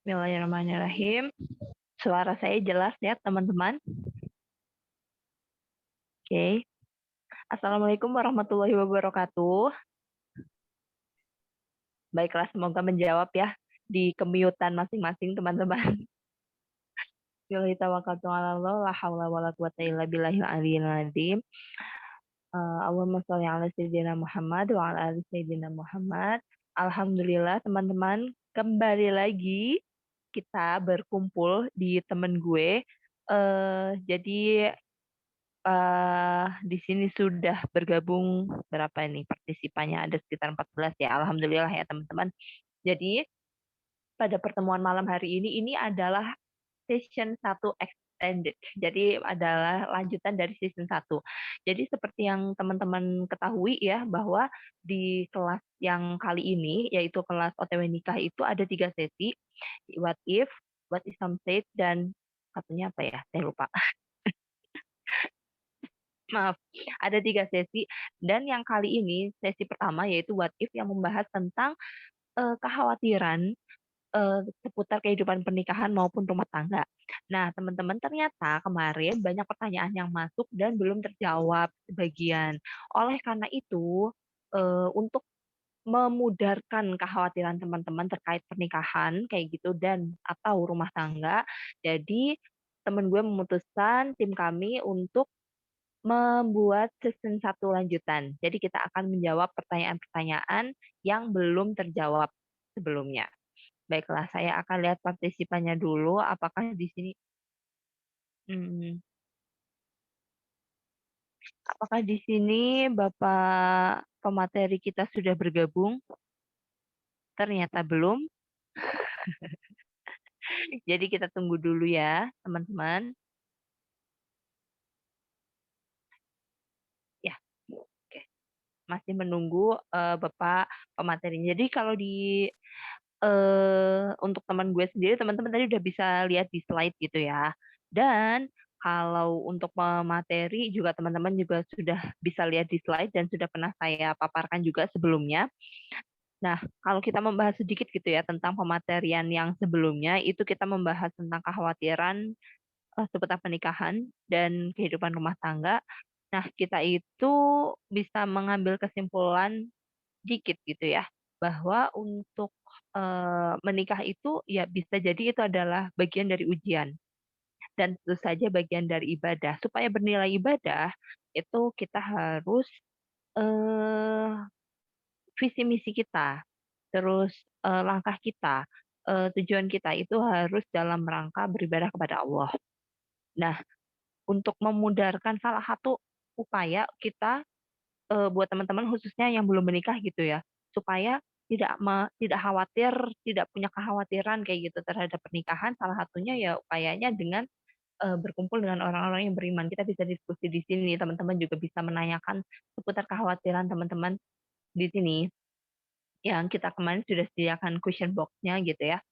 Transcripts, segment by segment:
Bismillahirrahmanirrahim. Suara saya jelas ya, teman-teman? Oke. Assalamualaikum warahmatullahi wabarakatuh. Baiklah, semoga menjawab ya di kemiutan masing-masing, teman-teman. Billahi tawakkaltu 'ala Allah, la haula wala quwata illa billahil aliyyil azim. Allahumma sholli ala sayyidina Muhammad wa ala ali sayyidina Muhammad. Alhamdulillah, teman-teman, kembali lagi kita berkumpul di temen gue. Jadi di sini sudah bergabung berapa ini partisipannya, ada sekitar 14 ya. Alhamdulillah ya teman-teman. Jadi pada pertemuan malam hari ini adalah session 1 extended. Jadi adalah lanjutan dari season 1. Jadi seperti yang teman-teman ketahui ya, bahwa di kelas yang kali ini, yaitu kelas OTW nikah itu ada 3 sesi. What if, what is some said, dan satunya apa ya? Saya lupa. Maaf, ada 3 sesi, dan yang kali ini sesi pertama yaitu what if yang membahas tentang kekhawatiran seputar kehidupan pernikahan maupun rumah tangga. Nah, teman-teman, ternyata kemarin banyak pertanyaan yang masuk dan belum terjawab sebagian. Oleh karena itu, untuk memudarkan kekhawatiran teman-teman terkait pernikahan kayak gitu dan atau rumah tangga, jadi temen gue memutuskan tim kami untuk membuat season 1 lanjutan. Jadi kita akan menjawab pertanyaan-pertanyaan yang belum terjawab sebelumnya. Baiklah, saya akan lihat partisipannya dulu. Apakah di sini, hmm, apakah di sini Bapak pemateri kita sudah bergabung? Ternyata belum. Jadi kita tunggu dulu ya, teman-teman. Ya, oke. Masih menunggu Bapak pematerinya. Jadi kalau di untuk teman gue sendiri, teman-teman tadi udah bisa lihat di slide gitu ya. Dan kalau untuk pemateri juga teman-teman juga sudah bisa lihat di slide dan sudah pernah saya paparkan juga sebelumnya. Nah, kalau kita membahas sedikit gitu ya tentang pematerian yang sebelumnya, itu kita membahas tentang kekhawatiran seputar pernikahan dan kehidupan rumah tangga. Nah, kita itu bisa mengambil kesimpulan dikit gitu ya, bahwa untuk menikah itu ya bisa jadi itu adalah bagian dari ujian dan tentu saja bagian dari ibadah. Supaya bernilai ibadah itu kita harus eh, visi misi kita, terus langkah kita, tujuan kita itu harus dalam rangka beribadah kepada Allah. Nah, untuk memudarkan salah satu upaya kita buat teman-teman khususnya yang belum menikah gitu ya, supaya tidak khawatir, tidak punya kekhawatiran kayak gitu terhadap pernikahan, salah satunya ya upayanya dengan berkumpul dengan orang-orang yang beriman. Kita bisa diskusi di sini, teman-teman juga bisa menanyakan seputar kekhawatiran teman-teman di sini, yang kita kemarin sudah sediakan question box-nya gitu ya.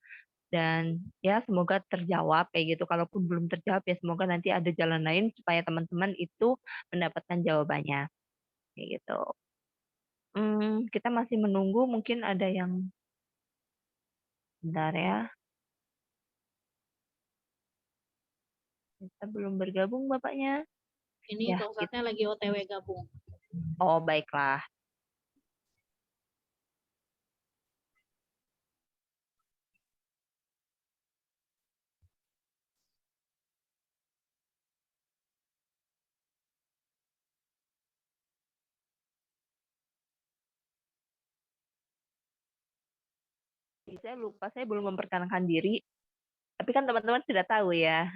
Dan ya semoga terjawab kayak gitu. Kalaupun belum terjawab ya semoga nanti ada jalan lain supaya teman-teman itu mendapatkan jawabannya kayak gitu. Kita masih menunggu, mungkin ada yang bentar ya. Kita belum bergabung Bapaknya. Ini Ya, Pak Ustadznya lagi OTW gabung. oh baiklah. Saya lupa, saya belum memperkenalkan diri. Tapi kan teman-teman sudah tahu ya.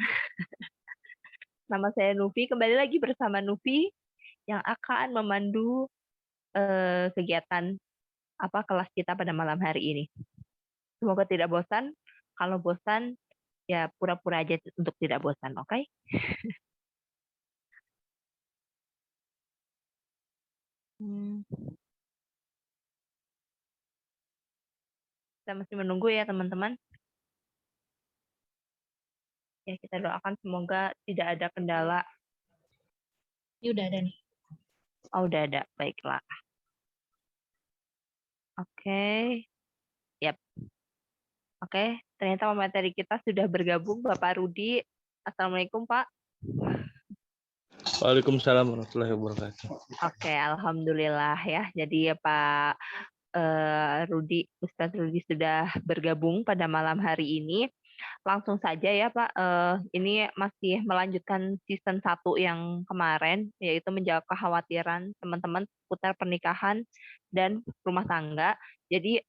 Nama saya Nufi, kembali lagi bersama Nufi yang akan memandu kegiatan apa kelas kita pada malam hari ini. Semoga tidak bosan. Kalau bosan, ya pura-pura aja untuk tidak bosan, oke? Okay? Kita masih menunggu ya teman-teman. Ya kita doakan semoga tidak ada kendala. Ini udah ada nih. Oh udah ada, baiklah. Oke. Yap. Oke, ternyata pemateri kita sudah bergabung, Bapak Rudi. Assalamualaikum, Pak. Waalaikumsalam warahmatullahi wabarakatuh. Oke, alhamdulillah ya. Jadi ya Pak Rudi, Ustadz Rudi sudah bergabung pada malam hari ini. Langsung saja ya Pak, ini masih melanjutkan season 1 yang kemarin, yaitu menjawab kekhawatiran teman-teman seputar pernikahan dan rumah tangga. Jadi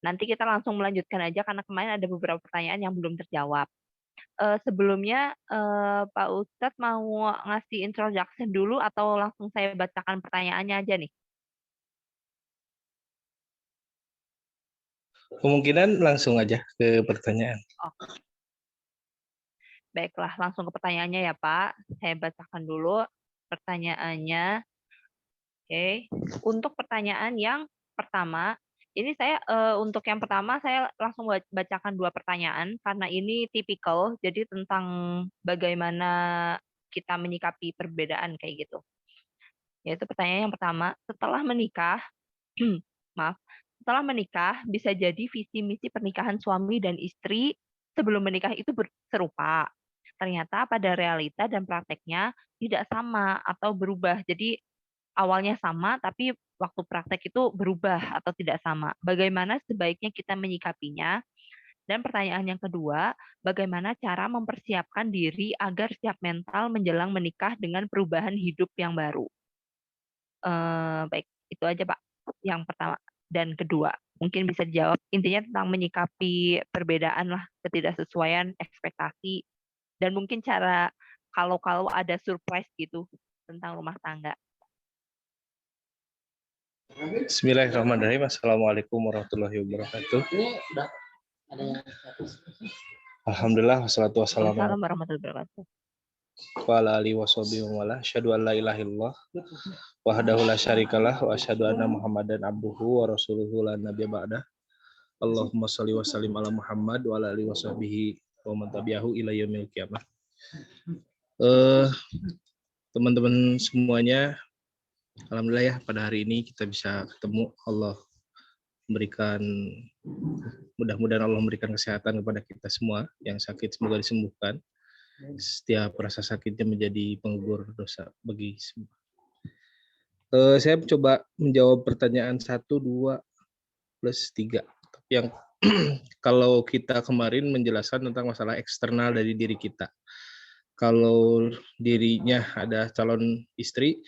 nanti kita langsung melanjutkan aja karena kemarin ada beberapa pertanyaan yang belum terjawab. Sebelumnya Pak Ustadz mau ngasih introduction dulu atau langsung saya bacakan pertanyaannya aja nih? Kemungkinan langsung aja ke pertanyaan. Oke. Baiklah, langsung ke pertanyaannya ya Pak. Saya bacakan dulu pertanyaannya. Oke. Untuk pertanyaan yang pertama, ini saya untuk yang pertama saya langsung bacakan 2 pertanyaan karena ini tipikal, jadi tentang bagaimana kita menyikapi perbedaan kayak gitu. Yaitu pertanyaan yang pertama, setelah menikah, maaf, setelah menikah bisa jadi visi misi pernikahan suami dan istri sebelum menikah itu serupa. Ternyata pada realita dan prakteknya tidak sama atau berubah. Jadi awalnya sama tapi waktu praktek itu berubah atau tidak sama. Bagaimana sebaiknya kita menyikapinya? Dan pertanyaan yang kedua, bagaimana cara mempersiapkan diri agar siap mental menjelang menikah dengan perubahan hidup yang baru? Baik, itu aja Pak, yang pertama dan kedua. Mungkin bisa dijawab, intinya tentang menyikapi perbedaan lah, ketidaksesuaian ekspektasi, dan mungkin cara kalau ada surprise gitu tentang rumah tangga. Bismillahirrahmanirrahim. Assalamualaikum warahmatullahi wabarakatuh. Alhamdulillah wassalatu wassalamu Waalaikumsalam warahmatullahi wabarakatuh. ala alihi washabihi wa ala asyhadu an la ilaha illallah wahdahu la syarikalah wa asyhadu anna Muhammadan abduhu wa rasuluhu la nabiyya ba'dah. Allahumma shalli wa sallim ala Muhammad wa ala alihi washabihi wa man tabi'ahu ila yaumil qiyamah. Teman-teman semuanya, alhamdulillah ya pada hari ini kita bisa ketemu. Allah memberikan, mudah-mudahan Allah memberikan kesehatan kepada kita semua. Yang sakit semoga disembuhkan. Setiap rasa sakitnya menjadi penggugur dosa bagi semua. Saya coba menjawab pertanyaan 1, 2, plus 3. Tapi yang kalau kita kemarin menjelaskan tentang masalah eksternal dari diri kita. Kalau dirinya ada calon istri,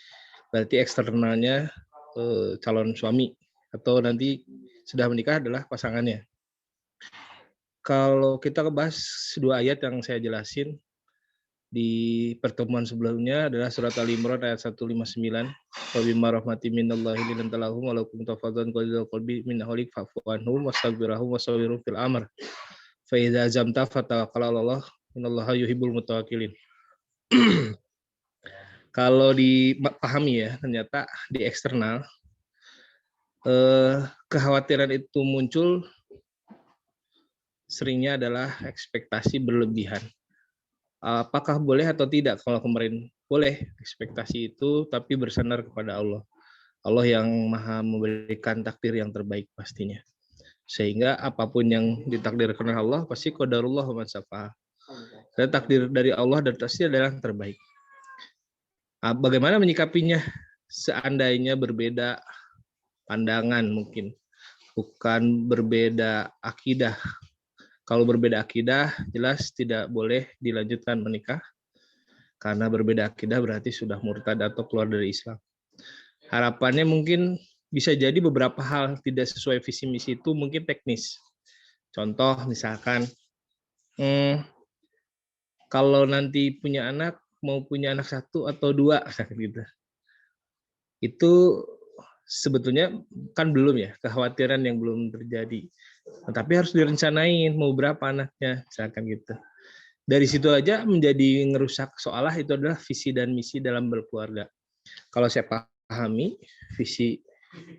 berarti eksternalnya calon suami. Atau nanti sudah menikah adalah pasangannya. Kalau kita bahas 2 ayat yang saya jelasin di pertemuan sebelumnya adalah surat Al-Imran ayat 159. Wa bima rahmatin minallahi linta lahum wa lakum tafaddan qalil qalbi min halik fa'fu anhum wastaghfirhum wasawirhum fil amr. Fa idza azamta fatawakkal 'ala Allah innallaha yuhibbul mutawakkilin. Kalau dipahami ya, ternyata di eksternal kekhawatiran itu muncul seringnya adalah ekspektasi berlebihan. Apakah boleh atau tidak? Kalau kemarin boleh ekspektasi itu, tapi bersandar kepada Allah. Allah yang maha memberikan takdir yang terbaik pastinya. Sehingga apapun yang ditakdirkan oleh Allah, pasti qadarullah wa mansafah. Dan takdir dari Allah dan pasti adalah yang terbaik. Bagaimana menyikapinya? Seandainya berbeda pandangan mungkin. Bukan berbeda akidah. Kalau berbeda akidah, jelas tidak boleh dilanjutkan menikah. Karena berbeda akidah berarti sudah murtad atau keluar dari Islam. Harapannya mungkin bisa jadi beberapa hal tidak sesuai visi misi itu mungkin teknis. Contoh misalkan, kalau nanti punya anak, mau punya anak 1 atau 2, gitu. Itu sebetulnya kan belum ya, kekhawatiran yang belum terjadi. Tapi harus direncanain mau berapa anaknya, misalkan gitu. Dari situ aja menjadi ngerusak seolah itu adalah visi dan misi dalam berkeluarga. Kalau saya pahami, visi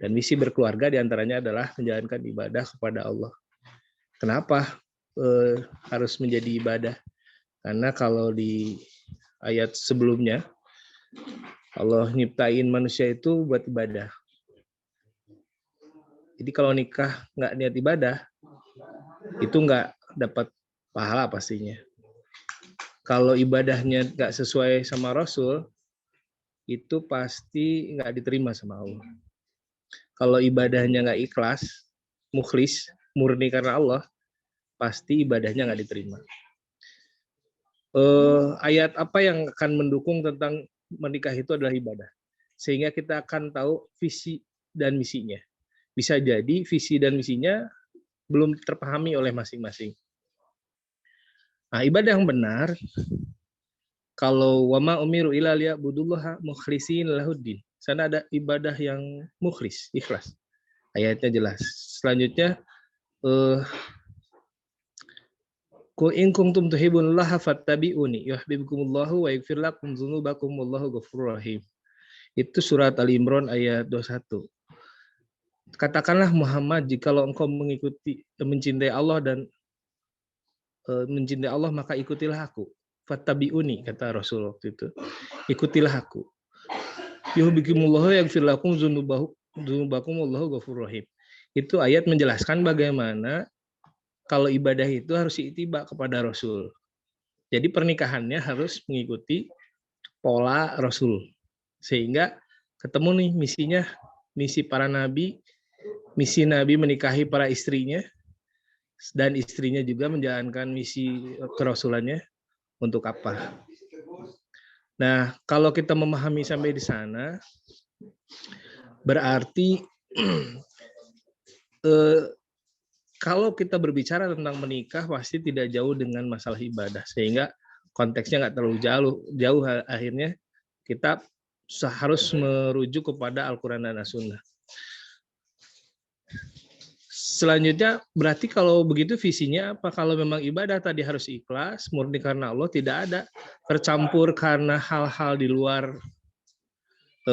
dan misi berkeluarga diantaranya adalah menjalankan ibadah kepada Allah. Kenapa harus menjadi ibadah? Karena kalau di ayat sebelumnya, Allah nyiptain manusia itu buat ibadah. Jadi kalau nikah nggak niat ibadah, itu nggak dapat pahala pastinya. Kalau ibadahnya nggak sesuai sama Rasul, itu pasti nggak diterima sama Allah. Kalau ibadahnya nggak ikhlas, mukhlis, murni karena Allah, pasti ibadahnya nggak diterima. Ayat apa yang akan mendukung tentang menikah itu adalah ibadah. Sehingga kita akan tahu visi dan misinya. Bisa jadi visi dan misinya belum terpahami oleh masing-masing. Nah, ibadah yang benar, kalau wama umiru ila liya'budullaha mukhlisin lahuddin. Sana ada ibadah yang mukhlis, ikhlas. Ayatnya jelas. Selanjutnya, Qul in kuntum tuhibbunallaha fattabi'uni yuhibbukumullahu wa yaghfir lakum dzunubakum wallahu ghafurur rahim. Itu surat Ali Imran ayat 21. Katakanlah Muhammad, jikalau engkau mencintai Allah dan mencintai Allah maka ikutilah aku. Fattabi'uni kata Rasul waktu itu. Ikutilah aku. Yuhibbukumullahu wa yaghfir lakum dzunubakum wallahu ghafurur rahim. Itu ayat menjelaskan bagaimana kalau ibadah itu harus ittiba kepada Rasul. Jadi pernikahannya harus mengikuti pola Rasul. Sehingga ketemu nih misinya, misi para nabi, misi nabi menikahi para istrinya, dan istrinya juga menjalankan misi kerasulannya untuk apa. Nah, kalau kita memahami sampai di sana, berarti kalau kita berbicara tentang menikah pasti tidak jauh dengan masalah ibadah, sehingga konteksnya nggak terlalu jauh. Akhirnya kita harus merujuk kepada Al-Quran dan As-Sunnah. Selanjutnya, berarti kalau begitu visinya apa? Kalau memang ibadah tadi harus ikhlas, murni karena Allah, tidak ada tercampur karena hal-hal di luar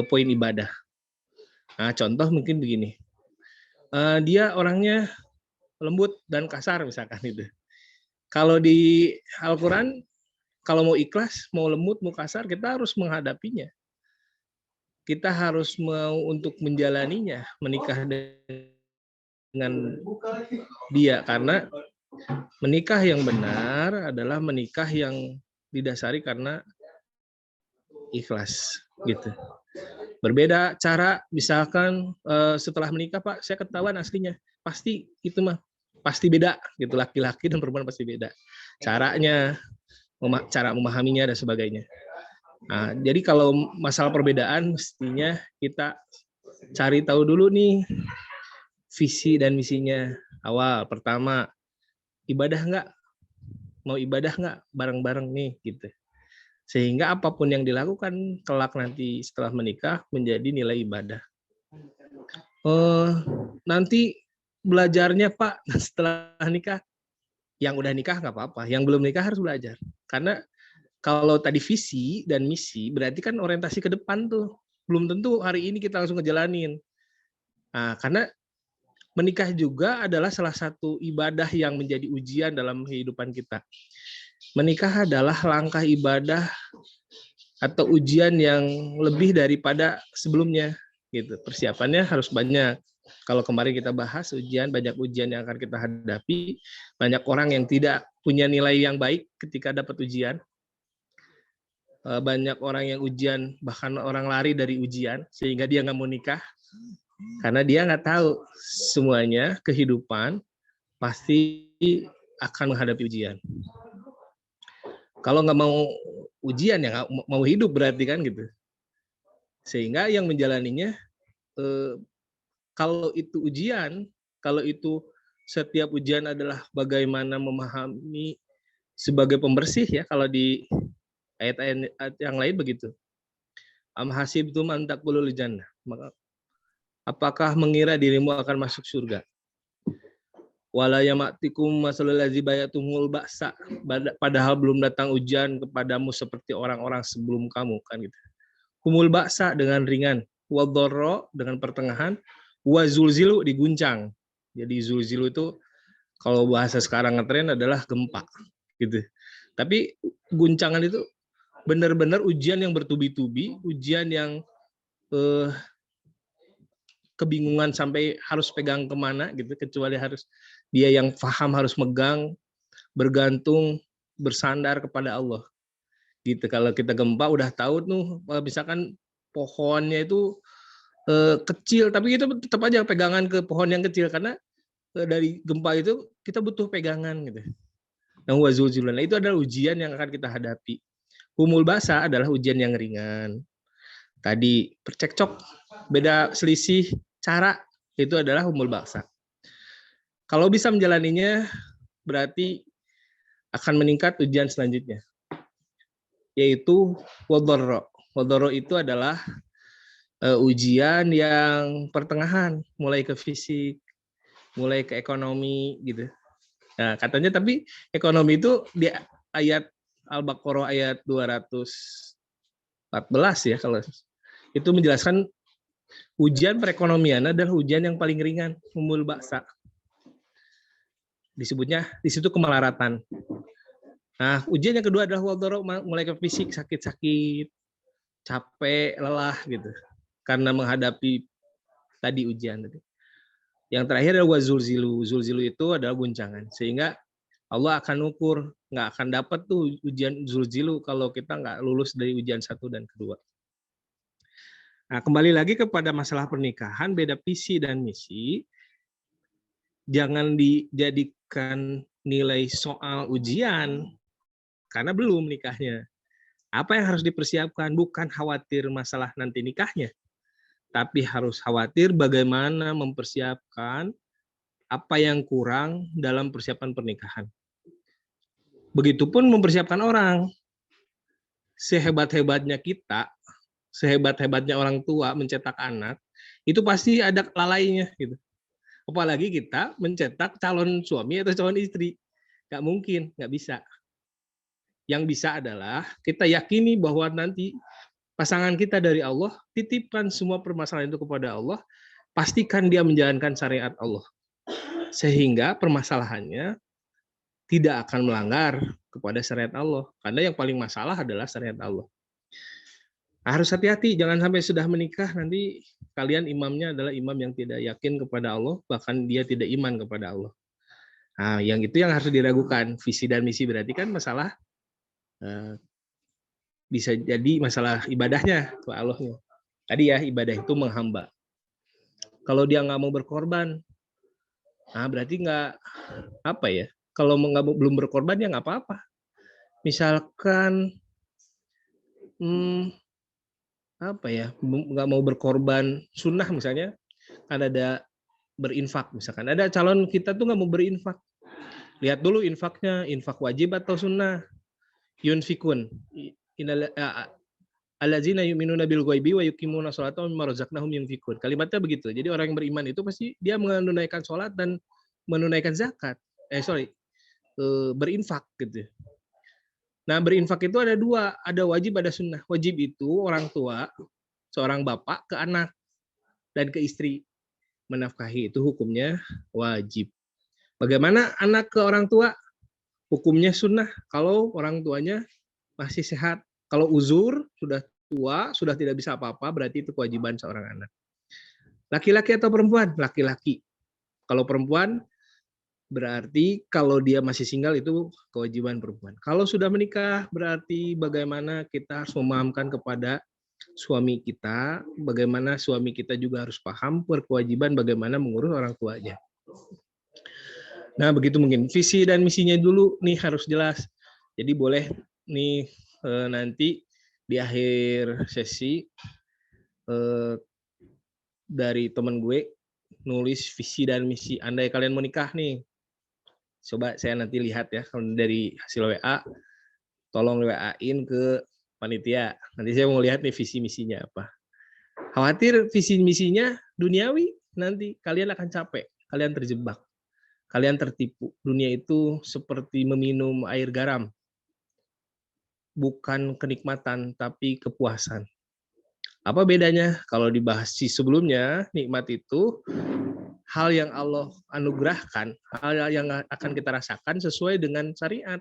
poin ibadah. Nah, contoh mungkin begini, dia orangnya lembut dan kasar misalkan itu. Kalau di Al-Quran, kalau mau ikhlas, mau lembut, mau kasar, kita harus menghadapinya. Kita harus mau untuk menjalaninya, menikah dengan dia. Karena menikah yang benar adalah menikah yang didasari karena ikhlas. Gitu. Berbeda cara, misalkan setelah menikah, Pak, saya ketahuan aslinya. Pasti itu mah pasti beda gitu, laki-laki dan perempuan pasti beda caranya, cara memahaminya dan sebagainya. Nah, jadi kalau masalah perbedaan mestinya kita cari tahu dulu nih visi dan misinya. Awal pertama, ibadah nggak, mau ibadah nggak bareng-bareng nih gitu, sehingga apapun yang dilakukan kelak nanti setelah menikah menjadi nilai ibadah. Nanti belajarnya Pak setelah nikah, yang udah nikah nggak apa-apa, yang belum nikah harus belajar. Karena kalau tadi visi dan misi berarti kan orientasi ke depan tuh, belum tentu hari ini kita langsung ngejalanin. Nah, karena menikah juga adalah salah satu ibadah yang menjadi ujian dalam kehidupan kita. Menikah adalah langkah ibadah atau ujian yang lebih daripada sebelumnya. Gitu. Persiapannya harus banyak. Kalau kemarin kita bahas banyak ujian yang akan kita hadapi, banyak orang yang tidak punya nilai yang baik ketika dapat ujian, banyak orang yang ujian, bahkan orang lari dari ujian, sehingga dia nggak mau nikah, karena dia nggak tahu semuanya kehidupan pasti akan menghadapi ujian. Kalau nggak mau ujian ya nggak mau hidup berarti kan gitu. Sehingga yang menjalaninya, kalau itu ujian, kalau itu setiap ujian adalah bagaimana memahami sebagai pembersih ya, kalau di ayat-ayat yang lain begitu. Am hasibtum an tadkhulul jannah. Apakah mengira dirimu akan masuk surga? Wala yamatikum masalul ladzi bayatumul ba'sa. Padahal belum datang ujian kepadamu seperti orang-orang sebelum kamu kan gitu. Humul ba'sa dengan ringan, wadharra dengan pertengahan, wa zulzilu diguncang. Jadi zulzilu itu kalau bahasa sekarang ngetren adalah gempa gitu. Tapi guncangan itu benar-benar ujian yang bertubi-tubi, ujian yang kebingungan sampai harus pegang kemana gitu, kecuali harus dia yang paham harus megang, bergantung, bersandar kepada Allah. Gitu. Kalau kita gempa udah tahu tuh, misalkan pohonnya itu kecil, tapi kita tetap aja pegangan ke pohon yang kecil karena dari gempa itu kita butuh pegangan gitu. Nah, wazulzilan itu adalah ujian yang akan kita hadapi. Humul basa adalah ujian yang ringan. Tadi percekcok, beda selisih cara, itu adalah humul basa. Kalau bisa menjalaninya, berarti akan meningkat ujian selanjutnya, yaitu wadharra. Wadharra itu adalah ujian yang pertengahan, mulai ke fisik, mulai ke ekonomi gitu. Nah, katanya tapi ekonomi itu di ayat Al-Baqarah ayat 214 ya, kalau itu menjelaskan ujian perekonomian adalah ujian yang paling ringan, humul ba'sa. Disebutnya di situ kemelaratan. Nah, ujian yang kedua adalah wadharra, mulai ke fisik, sakit-sakit, capek, lelah gitu. Karena menghadapi tadi ujian tadi. Yang terakhir adalah wazulzilu. Zulzilu itu adalah guncangan. Sehingga Allah akan ukur, nggak akan dapat tuh ujian zulzilu kalau kita nggak lulus dari ujian 1 dan kedua. Nah, kembali lagi kepada masalah pernikahan, beda visi dan misi. Jangan dijadikan nilai soal ujian, karena belum nikahnya. Apa yang harus dipersiapkan? Bukan khawatir masalah nanti nikahnya, tapi harus khawatir bagaimana mempersiapkan apa yang kurang dalam persiapan pernikahan. Begitupun mempersiapkan orang. Sehebat-hebatnya kita, sehebat-hebatnya orang tua mencetak anak, itu pasti ada lalainya gitu. Apalagi kita mencetak calon suami atau calon istri. Nggak mungkin, nggak bisa. Yang bisa adalah kita yakini bahwa nanti pasangan kita dari Allah, titipkan semua permasalahan itu kepada Allah, pastikan dia menjalankan syariat Allah. Sehingga permasalahannya tidak akan melanggar kepada syariat Allah. Karena yang paling masalah adalah syariat Allah. Harus hati-hati, jangan sampai sudah menikah nanti kalian imamnya adalah imam yang tidak yakin kepada Allah, bahkan dia tidak iman kepada Allah. Nah, yang itu yang harus diragukan. Visi dan misi berarti kan masalah bisa jadi masalah ibadahnya ke Allahnya. Tadi ya, ibadah itu menghamba. Kalau dia nggak mau berkorban, nah berarti nggak apa ya? Kalau belum berkorban ya nggak apa-apa. Misalkan apa ya, nggak mau berkorban sunnah misalnya, kan ada berinfak misalkan. Ada calon kita tuh nggak mau berinfak. Lihat dulu infaknya, infak wajib atau sunnah. Yunfikun. Allazina yu'minuna bil ghaibi wa yuqimuna sholata wa mimma razaqnahum yunfikun. Kalimatnya begitu. Jadi orang yang beriman itu pasti dia menunaikan sholat dan menunaikan zakat. Berinfak gitu. Nah, berinfak itu ada dua, ada wajib, ada sunnah. Wajib itu orang tua, seorang bapak ke anak dan ke istri. Menafkahi itu hukumnya wajib. Bagaimana anak ke orang tua? Hukumnya sunnah kalau orang tuanya masih sehat. Kalau uzur, sudah tua, sudah tidak bisa apa-apa, berarti itu kewajiban seorang anak. Laki-laki atau perempuan? Laki-laki. Kalau perempuan, berarti kalau dia masih single itu kewajiban perempuan. Kalau sudah menikah, berarti bagaimana kita harus memahamkan kepada suami kita, bagaimana suami kita juga harus paham berkewajiban bagaimana mengurus orang tuanya. Nah, begitu mungkin visi dan misinya dulu nih harus jelas. Jadi boleh nih nanti di akhir sesi dari teman gue nulis visi dan misi. Andai kalian mau nikah nih, coba saya nanti lihat ya, kalau dari hasil WA, tolong WA-in ke panitia. Nanti saya mau lihat nih visi misinya apa. Khawatir visi misinya duniawi, nanti kalian akan capek, kalian terjebak, kalian tertipu. Dunia itu seperti meminum air garam. Bukan kenikmatan, tapi kepuasan. Apa bedanya? Kalau dibahas sebelumnya, nikmat itu hal yang Allah anugerahkan, hal yang akan kita rasakan sesuai dengan syariat.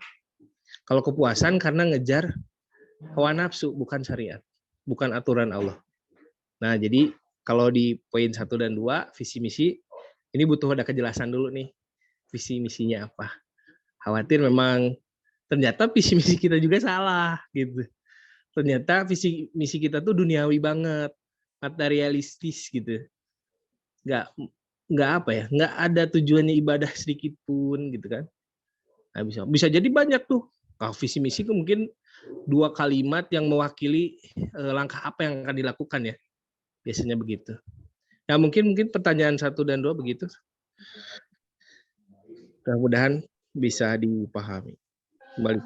Kalau kepuasan karena ngejar hawa nafsu, bukan syariat, bukan aturan Allah. Nah, jadi kalau di poin 1 dan 2 visi misi ini butuh ada kejelasan dulu nih. Visi misinya apa? Khawatir memang ternyata visi misi kita juga salah gitu. Ternyata visi misi kita tuh duniawi banget, materialistis gitu. Nggak apa ya? Nggak ada tujuannya ibadah sedikit pun gitu kan. Nah, bisa jadi banyak tuh. Kalau visi misi itu mungkin 2 kalimat yang mewakili langkah apa yang akan dilakukan ya. Biasanya begitu. Ya mungkin pertanyaan 1 dan 2 begitu. Mudah-mudahan bisa dipahami. Kembali.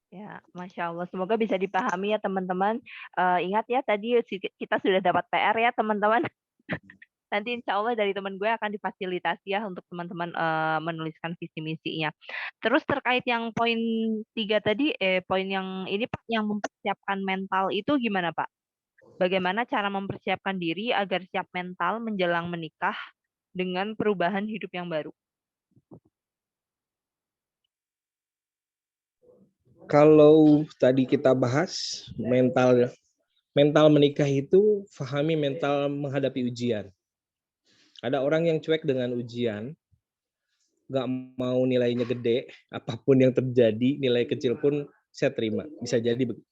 Ya, Masya Allah. Semoga bisa dipahami ya teman-teman. Ingat ya tadi kita sudah dapat PR ya teman-teman. Nanti insya Allah dari teman gue akan difasilitasi ya untuk teman-teman menuliskan visi misinya. Terus terkait yang poin 3 tadi, poin yang ini Pak, yang mempersiapkan mental itu gimana Pak? Bagaimana cara mempersiapkan diri agar siap mental menjelang menikah dengan perubahan hidup yang baru? Kalau tadi kita bahas mental menikah itu pahami mental menghadapi ujian. Ada orang yang cuek dengan ujian, nggak mau nilainya gede, apapun yang terjadi, nilai kecil pun saya terima. Bisa jadi begitu.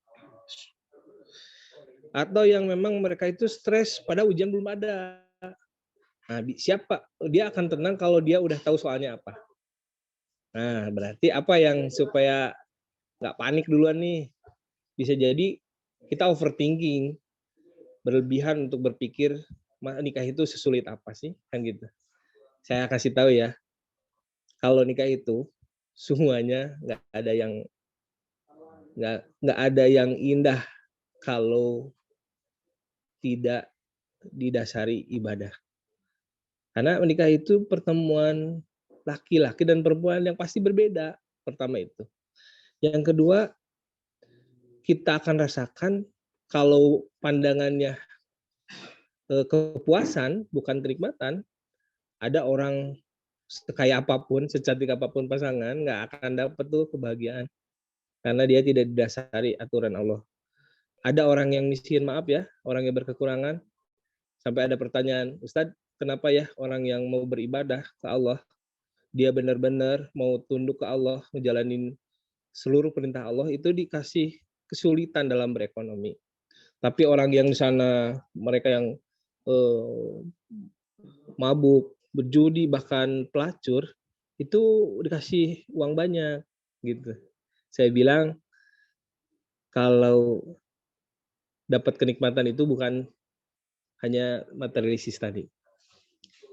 Atau yang memang mereka itu stres pada ujian belum ada. Nah, siapa? Dia akan tenang kalau dia udah tahu soalnya apa. Nah, berarti apa yang supaya nggak panik duluan nih? Bisa jadi kita overthinking, berlebihan untuk berpikir nikah itu sesulit apa sih, kan gitu. Saya kasih tahu ya, kalau nikah itu semuanya nggak ada yang indah kalau tidak didasari ibadah. Karena menikah itu pertemuan laki-laki dan perempuan yang pasti berbeda. Pertama itu. Yang kedua, kita akan rasakan kalau pandangannya kepuasan bukan kenikmatan, ada orang sekaya apapun, secantik apapun pasangan, nggak akan dapat tuh kebahagiaan. Karena dia tidak didasari aturan Allah. Ada orang yang miskin, maaf ya, orang yang berkekurangan, sampai ada pertanyaan, Ustadz, kenapa ya orang yang mau beribadah ke Allah, dia benar-benar mau tunduk ke Allah, ngejalanin seluruh perintah Allah, itu dikasih kesulitan dalam berekonomi. Tapi orang yang di sana, mereka yang mabuk, berjudi, bahkan pelacur, itu dikasih uang banyak gitu. Saya bilang kalau dapat kenikmatan itu bukan hanya materialistis tadi.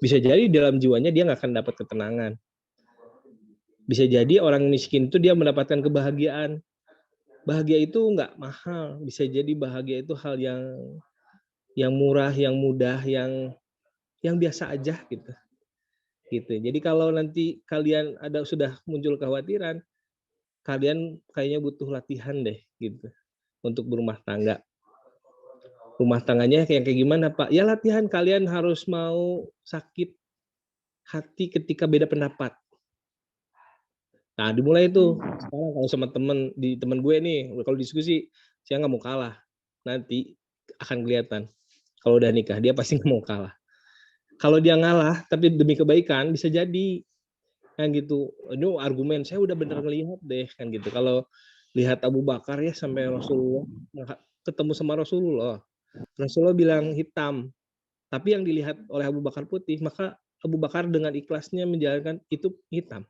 Bisa jadi dalam jiwanya dia nggak akan dapat ketenangan. Bisa jadi orang miskin itu dia mendapatkan kebahagiaan. Bahagia itu nggak mahal. Bisa jadi bahagia itu hal yang murah, yang mudah, yang biasa aja gitu. Gitu. Jadi kalau nanti kalian sudah muncul kekhawatiran, kalian kayaknya butuh latihan deh gitu untuk berumah tangga. Rumah tangganya kayak gimana Pak? Ya latihan, kalian harus mau sakit hati ketika beda pendapat. Nah dimulai itu sekarang kalau sama temen gue nih, kalau diskusi saya nggak mau kalah, nanti akan kelihatan kalau udah nikah dia pasti nggak mau kalah. Kalau dia ngalah tapi demi kebaikan bisa jadi kan gitu. Ini argumen saya udah bener ngelihat deh kan gitu. Kalau lihat Abu Bakar ya sampai Rasulullah ketemu sama Rasulullah bilang hitam, tapi yang dilihat oleh Abu Bakar putih, maka Abu Bakar dengan ikhlasnya menjalankan itu hitam.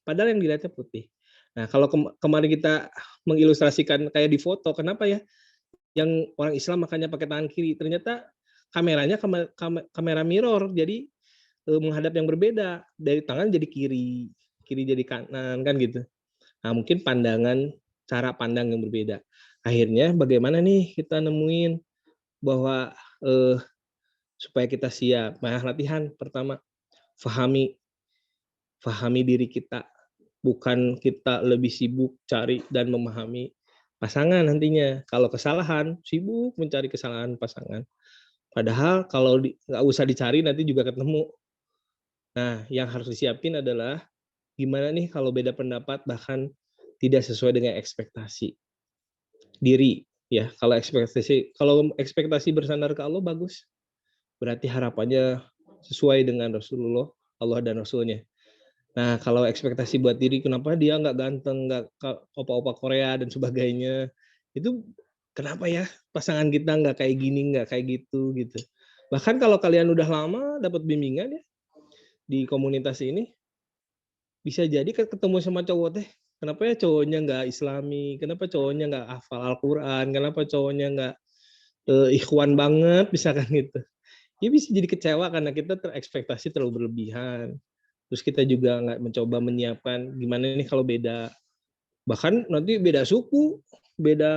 Padahal yang dilihatnya putih. Nah, kalau kemarin kita mengilustrasikan kayak di foto, kenapa ya yang orang Islam makanya pakai tangan kiri? Ternyata kameranya kamera mirror, jadi menghadap yang berbeda. Dari tangan jadi kiri jadi kanan, kan gitu. Nah, mungkin cara pandang yang berbeda. Akhirnya bagaimana nih kita nemuin bahwa supaya kita siap. Nah, latihan pertama, fahami diri kita. Bukan kita lebih sibuk cari dan memahami pasangan nantinya. Kalau kesalahan, sibuk mencari kesalahan pasangan. Padahal kalau nggak usah dicari nanti juga ketemu. Nah, yang harus disiapin adalah gimana nih kalau beda pendapat bahkan tidak sesuai dengan ekspektasi diri. Ya, kalau ekspektasi bersandar ke Allah bagus. Berarti harapannya sesuai dengan Rasulullah, Allah dan Rasulnya. Nah, kalau ekspektasi buat diri, kenapa dia nggak ganteng, nggak opa-opa Korea dan sebagainya, itu kenapa ya pasangan kita nggak kayak gini, nggak kayak gitu, gitu. Bahkan kalau kalian udah lama dapat bimbingan ya di komunitas ini, bisa jadi ketemu sama cowok teh, kenapa ya cowoknya nggak Islami, kenapa cowoknya nggak hafal Al-Quran, kenapa cowoknya nggak ikhwan banget, misalkan gitu. Ya bisa jadi kecewa karena kita terekspektasi terlalu berlebihan. Terus kita juga nggak mencoba menyiapkan gimana nih kalau beda, bahkan nanti beda suku, beda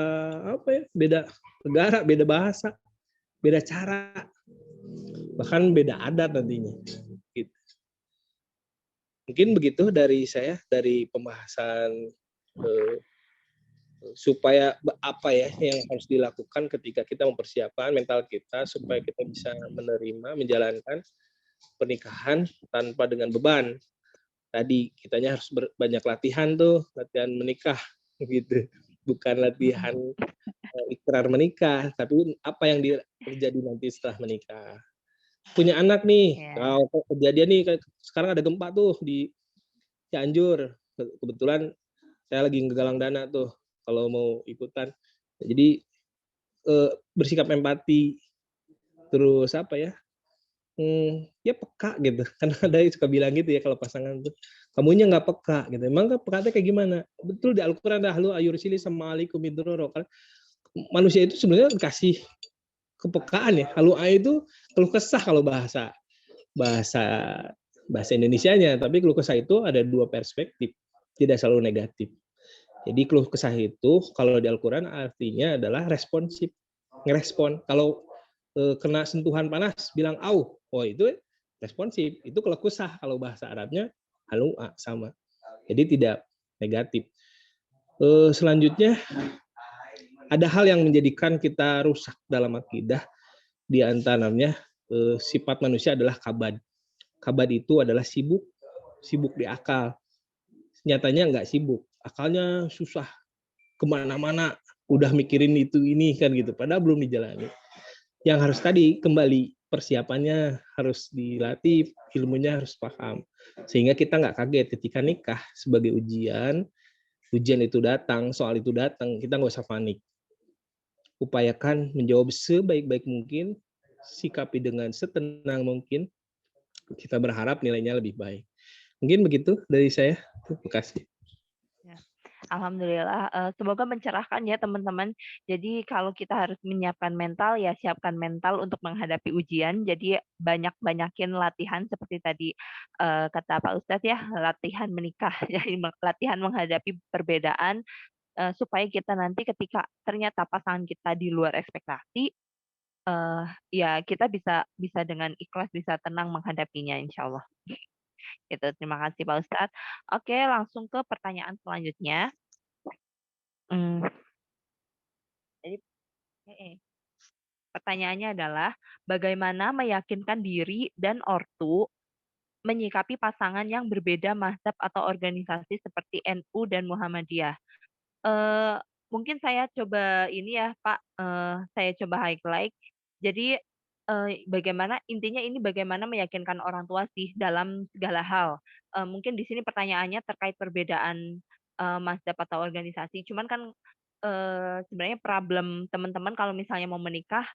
apa ya, beda negara, beda bahasa, beda cara, bahkan beda adat nantinya. Gitu. Mungkin begitu dari saya, dari pembahasan supaya apa ya yang harus dilakukan ketika kita mempersiapkan mental kita supaya kita bisa menerima, menjalankan pernikahan tanpa dengan beban. Tadi kitanya harus banyak latihan tuh, latihan menikah gitu. Bukan latihan ikrar menikah, tapi apa yang terjadi nanti setelah menikah. Punya anak nih, kalau kejadian nih sekarang ada gempa tuh di Cianjur. Kebetulan saya lagi ngegalang dana tuh kalau mau ikutan. Jadi bersikap empati, terus apa ya? Ya peka gitu. Kan ada yang suka bilang gitu ya kalau pasangan tuh, kamunya nggak peka gitu. Emang peka kayak gimana? Betul di Al-Quran ada halu ayursili sama alaikum idroro. Kan manusia itu sebenarnya dikasih kepekaan ya. Halu ay itu keluh kesah kalau bahasa Indonesianya, tapi keluh kesah itu ada dua perspektif, tidak selalu negatif. Jadi keluh kesah itu kalau di Al-Quran artinya adalah responsif, ngerespon. Kalau kena sentuhan panas bilang au, oh itu responsif, itu keluh kesah. Kalau bahasa Arabnya halua sama, jadi tidak negatif. Selanjutnya ada hal yang menjadikan kita rusak dalam akidah, di antaranya sifat manusia adalah kabad. Kabad itu adalah sibuk di akal. Nyatanya nggak sibuk, akalnya susah kemana-mana, udah mikirin itu ini kan gitu, padahal belum dijalani. Yang harus tadi kembali persiapannya harus dilatih, ilmunya harus paham, sehingga kita nggak kaget ketika nikah sebagai ujian itu datang, soal itu datang, kita nggak usah panik. Upayakan menjawab sebaik-baik mungkin, sikapi dengan setenang mungkin, kita berharap nilainya lebih baik. Mungkin begitu dari saya. Terima kasih. Alhamdulillah, semoga mencerahkan ya teman-teman. Jadi kalau kita harus menyiapkan mental, ya siapkan mental untuk menghadapi ujian. Jadi banyakin latihan seperti tadi kata Pak Ustadz ya, latihan menikah, jadi latihan menghadapi perbedaan supaya kita nanti ketika ternyata pasangan kita di luar ekspektasi, ya kita bisa dengan ikhlas, bisa tenang menghadapinya insya Allah. Gitu, terima kasih Pak Ustadz. Oke, langsung ke pertanyaan selanjutnya. Jadi pertanyaannya adalah bagaimana meyakinkan diri dan ortu menyikapi pasangan yang berbeda mazhab atau organisasi seperti NU dan Muhammadiyah. Mungkin saya coba ini ya Pak, saya coba highlight. Jadi intinya ini bagaimana meyakinkan orang tua sih dalam segala hal. Mungkin di sini pertanyaannya terkait perbedaan mazhab atau organisasi. Cuman kan sebenarnya problem teman-teman kalau misalnya mau menikah,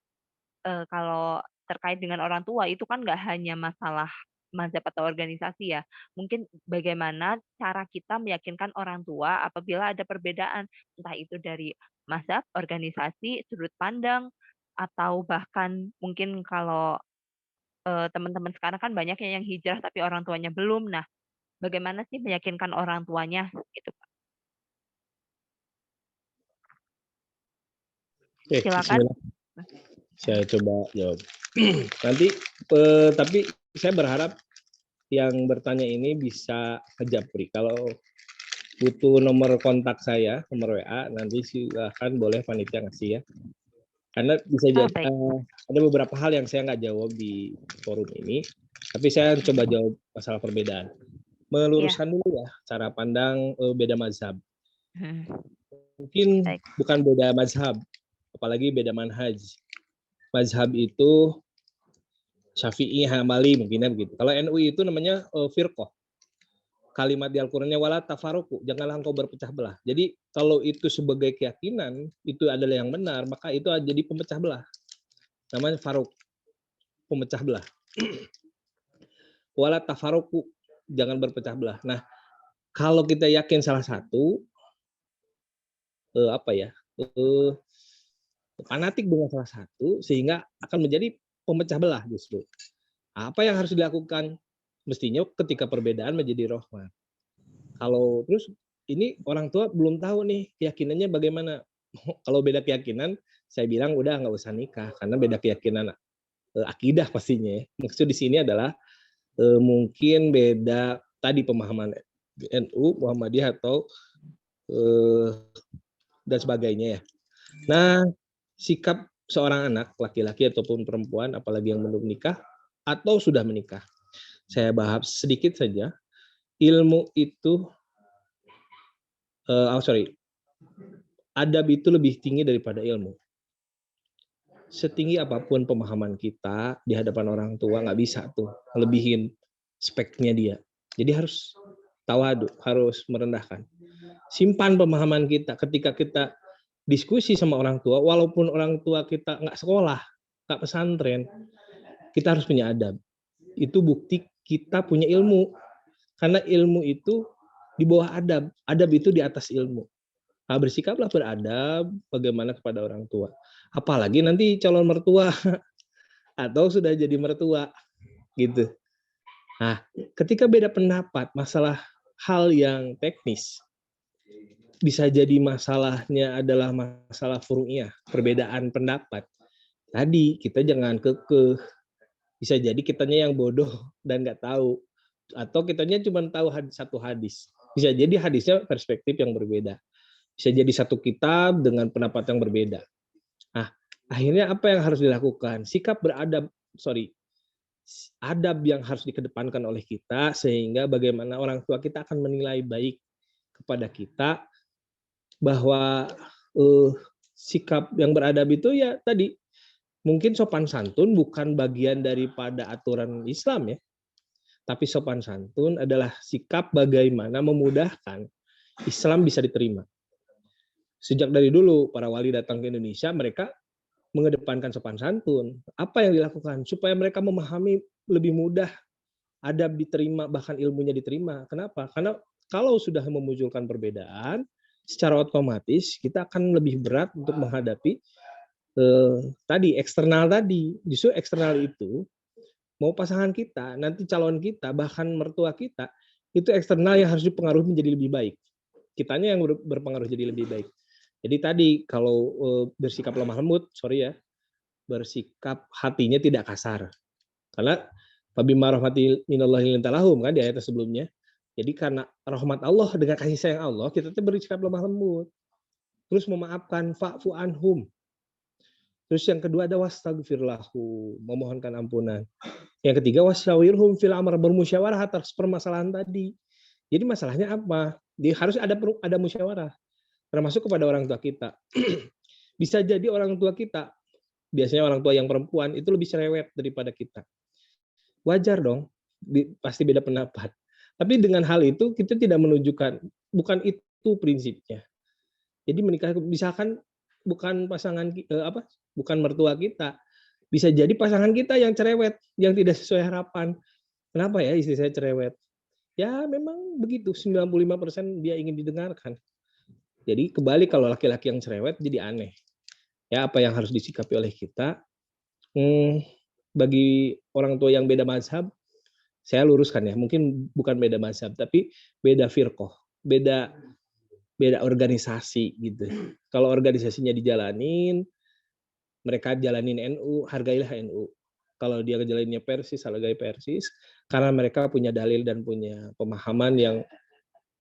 kalau terkait dengan orang tua itu kan nggak hanya masalah mazhab atau organisasi ya. Mungkin bagaimana cara kita meyakinkan orang tua apabila ada perbedaan, entah itu dari mazhab, organisasi, sudut pandang, atau bahkan mungkin kalau teman-teman sekarang kan banyak yang hijrah tapi orang tuanya belum. Nah, bagaimana sih meyakinkan orang tuanya gitu, Pak? Silakan. Bismillah. Saya coba jawab. Nanti tapi saya berharap yang bertanya ini bisa ke Japri. Kalau butuh nomor kontak saya, nomor WA, nanti silahkan boleh panitia ngasih ya. Karena bisa jadi ada beberapa hal yang saya nggak jawab di forum ini, tapi saya coba jawab masalah perbedaan. Meluruskan dulu ya cara pandang beda mazhab. Mungkin bukan beda mazhab, apalagi beda manhaj. Mazhab itu Syafi'i, Hambali mungkinnya begitu. Kalau NU itu namanya firqah. Kalimat di Al-Qur'annya wala tafaruku, janganlah engkau berpecah belah. Jadi kalau itu sebagai keyakinan, itu adalah yang benar, maka itu jadi pemecah belah. Namanya faruk, pemecah belah. Wala tafaruku, jangan berpecah belah. Nah, kalau kita yakin salah satu fanatik dengan salah satu sehingga akan menjadi pemecah belah justru. Apa yang harus dilakukan? Mestinya ketika perbedaan menjadi rahmat. Kalau terus ini orang tua belum tahu nih keyakinannya bagaimana. Kalau beda keyakinan, saya bilang udah nggak usah nikah karena beda keyakinan akidah pastinya. Maksud di sini adalah mungkin beda tadi pemahaman NU, Muhammadiyah atau dan sebagainya ya. Nah, sikap seorang anak laki-laki ataupun perempuan apalagi yang belum menikah atau sudah menikah. Saya bahas sedikit saja. Ilmu itu adab itu lebih tinggi daripada ilmu. Setinggi apapun pemahaman kita di hadapan orang tua nggak bisa tuh lebihin speknya dia. Jadi harus tawadu, harus merendahkan. Simpan pemahaman kita ketika kita diskusi sama orang tua, walaupun orang tua kita nggak sekolah, nggak pesantren, kita harus punya adab. Itu bukti kita punya ilmu. Karena ilmu itu di bawah adab. Adab itu di atas ilmu. Nah, bersikaplah beradab bagaimana kepada orang tua. Apalagi nanti calon mertua atau sudah jadi mertua gitu. Nah, ketika beda pendapat masalah hal yang teknis, bisa jadi masalahnya adalah masalah furu'iyah, perbedaan pendapat. Tadi kita jangan kekeh. Bisa jadi kitanya yang bodoh dan nggak tahu. Atau kitanya cuma tahu satu hadis. Bisa jadi hadisnya perspektif yang berbeda. Bisa jadi satu kitab dengan pendapat yang berbeda. Nah, akhirnya apa yang harus dilakukan? Adab yang harus dikedepankan oleh kita sehingga bagaimana orang tua kita akan menilai baik kepada kita bahwa sikap yang beradab itu ya tadi mungkin sopan santun bukan bagian daripada aturan Islam ya. Tapi sopan santun adalah sikap bagaimana memudahkan Islam bisa diterima. Sejak dari dulu para wali datang ke Indonesia, mereka mengedepankan sopan santun. Apa yang dilakukan? Supaya mereka memahami lebih mudah, adab diterima, bahkan ilmunya diterima. Kenapa? Karena kalau sudah memunculkan perbedaan, secara otomatis kita akan lebih berat untuk menghadapi eksternal tadi. Justru eksternal itu mau pasangan kita, nanti calon kita, bahkan mertua kita, itu eksternal yang harus dipengaruhi menjadi lebih baik. Kitanya yang berpengaruh jadi lebih baik. Jadi tadi kalau bersikap lemah lembut, bersikap hatinya tidak kasar. Karena fabima rahmatin minallahi linta lahum kan di ayat sebelumnya. Jadi karena rahmat Allah dengan kasih sayang Allah, kita tuh bersikap lemah lembut. Terus memaafkan, fa'fu anhum. Terus yang kedua ada wastaghfir lahu, memohonkan ampunan. Yang ketiga wasyawirhum fil amr, bermusyawarah atas permasalahan tadi. Jadi masalahnya apa? Harus ada musyawarah. Termasuk kepada orang tua kita. Bisa jadi orang tua kita, biasanya orang tua yang perempuan itu lebih cerewet daripada kita. Wajar dong, pasti beda pendapat. Tapi dengan hal itu kita tidak menunjukkan, bukan itu prinsipnya. Jadi menikah misalkan bukan pasangan bukan mertua kita, bisa jadi pasangan kita yang cerewet, yang tidak sesuai harapan. Kenapa ya istri saya cerewet? Ya memang begitu, 95% dia ingin didengarkan. Jadi kembali kalau laki-laki yang cerewet jadi aneh. Ya apa yang harus disikapi oleh kita? Bagi orang tua yang beda mazhab, saya luruskan ya, mungkin bukan beda mazhab, tapi beda firqah, beda organisasi gitu. Kalau organisasinya dijalanin, mereka jalanin NU, hargailah NU. Kalau dia ngejalaninnya Persis, hargai Persis, karena mereka punya dalil dan punya pemahaman yang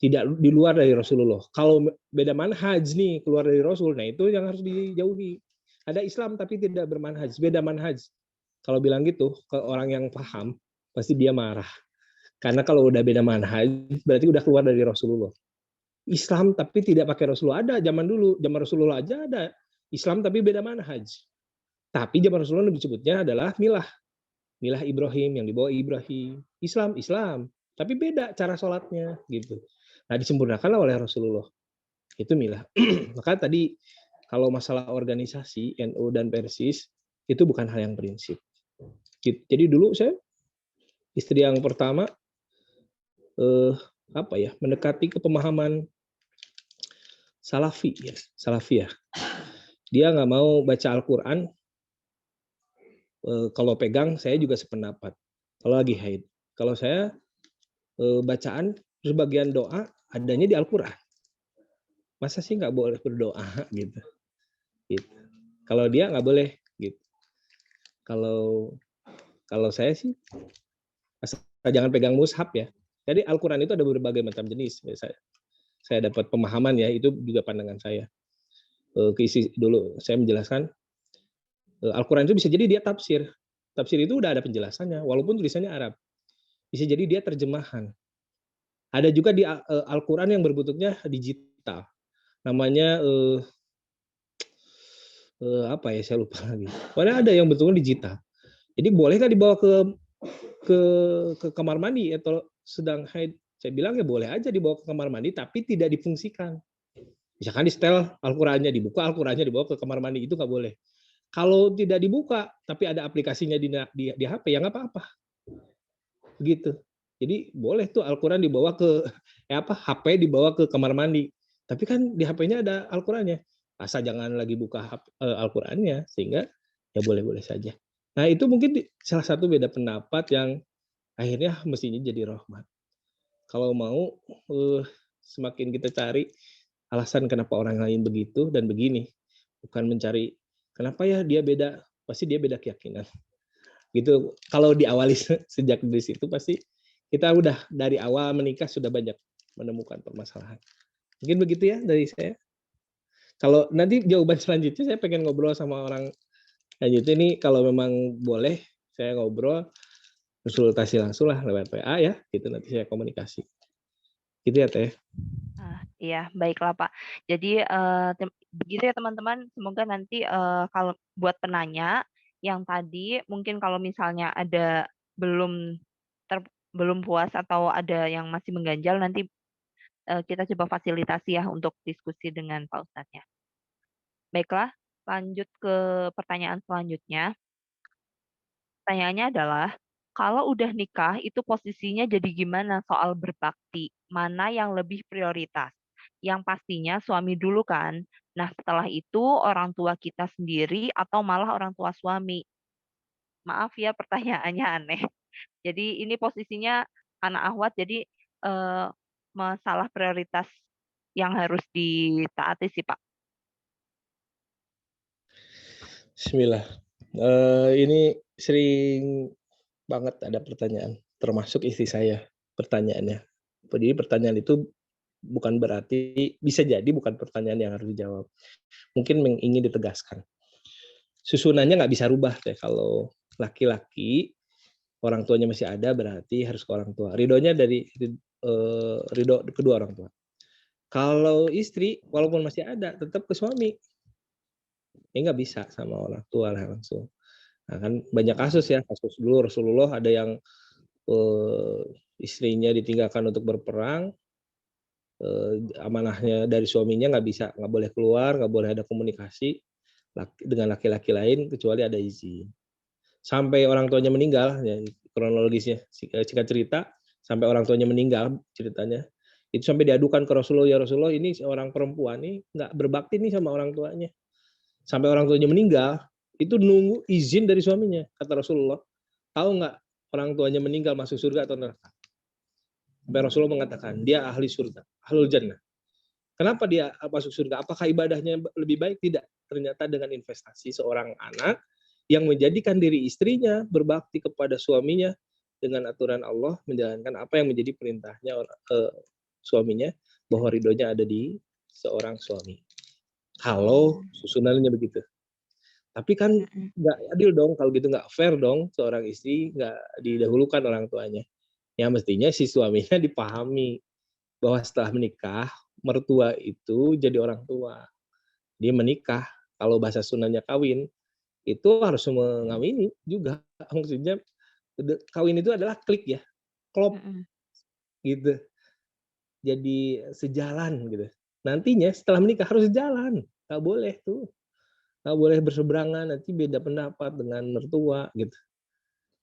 tidak di luar dari Rasulullah. Kalau beda manhaj nih, keluar dari Rasul, nah itu yang harus dijauhi. Ada Islam tapi tidak bermanhaj, beda manhaj. Kalau bilang gitu ke orang yang paham, pasti dia marah. Karena kalau udah beda manhaj, berarti udah keluar dari Rasulullah. Islam tapi tidak pakai Rasulullah, ada zaman dulu, zaman Rasulullah aja ada Islam tapi beda manhaj. Tapi zaman Rasulullah disebutnya adalah milah. Milah Ibrahim yang dibawa Ibrahim. Islam, tapi beda cara sholatnya gitu. Nah, disempurnakanlah oleh Rasulullah. Itu milah. Maka tadi kalau masalah organisasi NU dan Persis itu bukan hal yang prinsip. Jadi dulu saya istri yang pertama mendekati ke pemahaman Salafi ya, Salafiyah. Dia nggak mau baca Al-Quran. Kalau pegang saya juga sependapat. Kalau lagi haid. Kalau saya bacaan sebagian doa adanya di Al-Quran. Masa sih nggak boleh berdoa gitu. Kalau dia nggak boleh gitu. Kalau saya sih jangan pegang mushaf ya. Jadi Al-Quran itu ada berbagai macam jenis. Saya dapat pemahaman ya, itu juga pandangan saya. Keisi dulu saya menjelaskan Al-Quran itu bisa jadi dia tafsir. Tafsir itu udah ada penjelasannya, walaupun tulisannya Arab. Bisa jadi dia terjemahan. Ada juga di Al-Quran yang berbentuknya digital. Namanya saya lupa lagi. Pokoknya ada yang bentuknya digital. Jadi boleh nggak dibawa ke kamar mandi atau sedang haid? Saya bilang ya boleh aja dibawa ke kamar mandi, tapi tidak difungsikan. Misalkan di setel Al-Qurannya, dibuka Al-Qurannya dibawa ke kamar mandi, itu nggak boleh. Kalau tidak dibuka, tapi ada aplikasinya di HP, ya nggak apa-apa. Begitu. Jadi boleh tuh Al-Quran dibawa ke HP dibawa ke kamar mandi. Tapi kan di HP-nya ada Al-Qurannya. Asal jangan lagi buka Al-Qurannya, sehingga ya boleh-boleh saja. Nah itu mungkin salah satu beda pendapat yang akhirnya mestinya jadi rahmat. Kalau mau semakin kita cari alasan kenapa orang lain begitu dan begini. Bukan mencari kenapa ya dia beda, pasti dia beda keyakinan. Gitu. Kalau diawali sejak dari situ pasti kita udah dari awal menikah sudah banyak menemukan permasalahan. Mungkin begitu ya dari saya. Kalau nanti jawaban selanjutnya saya pengen ngobrol sama orang lanjutnya nih, kalau memang boleh saya ngobrol konsultasi langsung lah lewat WA ya, gitu nanti saya komunikasi. Gitu ya Teh. Iya, baiklah Pak. Jadi begitu ya teman-teman. Semoga nanti kalau buat penanya yang tadi mungkin kalau misalnya ada belum belum puas atau ada yang masih mengganjal, nanti kita coba fasilitasi ya untuk diskusi dengan Pak Ustadznya. Baiklah, lanjut ke pertanyaan selanjutnya. Pertanyaannya adalah, kalau udah nikah itu posisinya jadi gimana soal berbakti? Mana yang lebih prioritas? Yang pastinya suami dulu kan. Nah, setelah itu orang tua kita sendiri atau malah orang tua suami? Maaf ya pertanyaannya aneh. Jadi ini posisinya anak ahwat, jadi masalah prioritas yang harus ditaati sih Pak. Bismillah. Ini sering banget ada pertanyaan, termasuk istri saya pertanyaannya. Jadi pertanyaan itu bukan berarti, bisa jadi bukan pertanyaan yang harus dijawab. Mungkin ingin ditegaskan. Susunannya nggak bisa rubah deh. Kalau laki-laki orang tuanya masih ada berarti harus ke orang tua. Ridhonya dari ridho kedua orang tua. Kalau istri walaupun masih ada tetap ke suami. Nggak bisa sama orang tua lah langsung. Nah, kan banyak kasus ya, kasus dulu Rasulullah ada yang istrinya ditinggalkan untuk berperang, amanahnya dari suaminya nggak boleh keluar, nggak boleh ada komunikasi dengan laki-laki lain kecuali ada izin. Sampai orang tuanya meninggal, ya, kronologisnya singkat cerita, sampai orang tuanya meninggal ceritanya, itu sampai diadukan ke Rasulullah, ya Rasulullah ini seorang perempuan nih nggak berbakti nih sama orang tuanya. Sampai orang tuanya meninggal, itu nunggu izin dari suaminya, kata Rasulullah. Tahu nggak orang tuanya meninggal masuk surga atau neraka? Sampai Rasulullah mengatakan, dia ahli surga, ahlul jannah. Kenapa dia masuk surga? Apakah ibadahnya lebih baik? Tidak. Ternyata dengan investasi seorang anak yang menjadikan diri istrinya berbakti kepada suaminya dengan aturan Allah, menjalankan apa yang menjadi perintahnya suaminya, bahwa ridhonya ada di seorang suami. Kalau susunannya begitu. Tapi kan nggak adil dong, kalau gitu nggak fair dong, seorang istri nggak didahulukan orang tuanya. Ya mestinya si suaminya dipahami bahwa setelah menikah, mertua itu jadi orang tua. Dia menikah, kalau bahasa Sundanya kawin, itu harus mengawini juga. Maksudnya kawin itu adalah klik ya, klop Mhm. gitu. Jadi sejalan gitu. Nantinya setelah menikah harus sejalan, nggak boleh tuh, nggak boleh berseberangan, nanti beda pendapat dengan mertua gitu.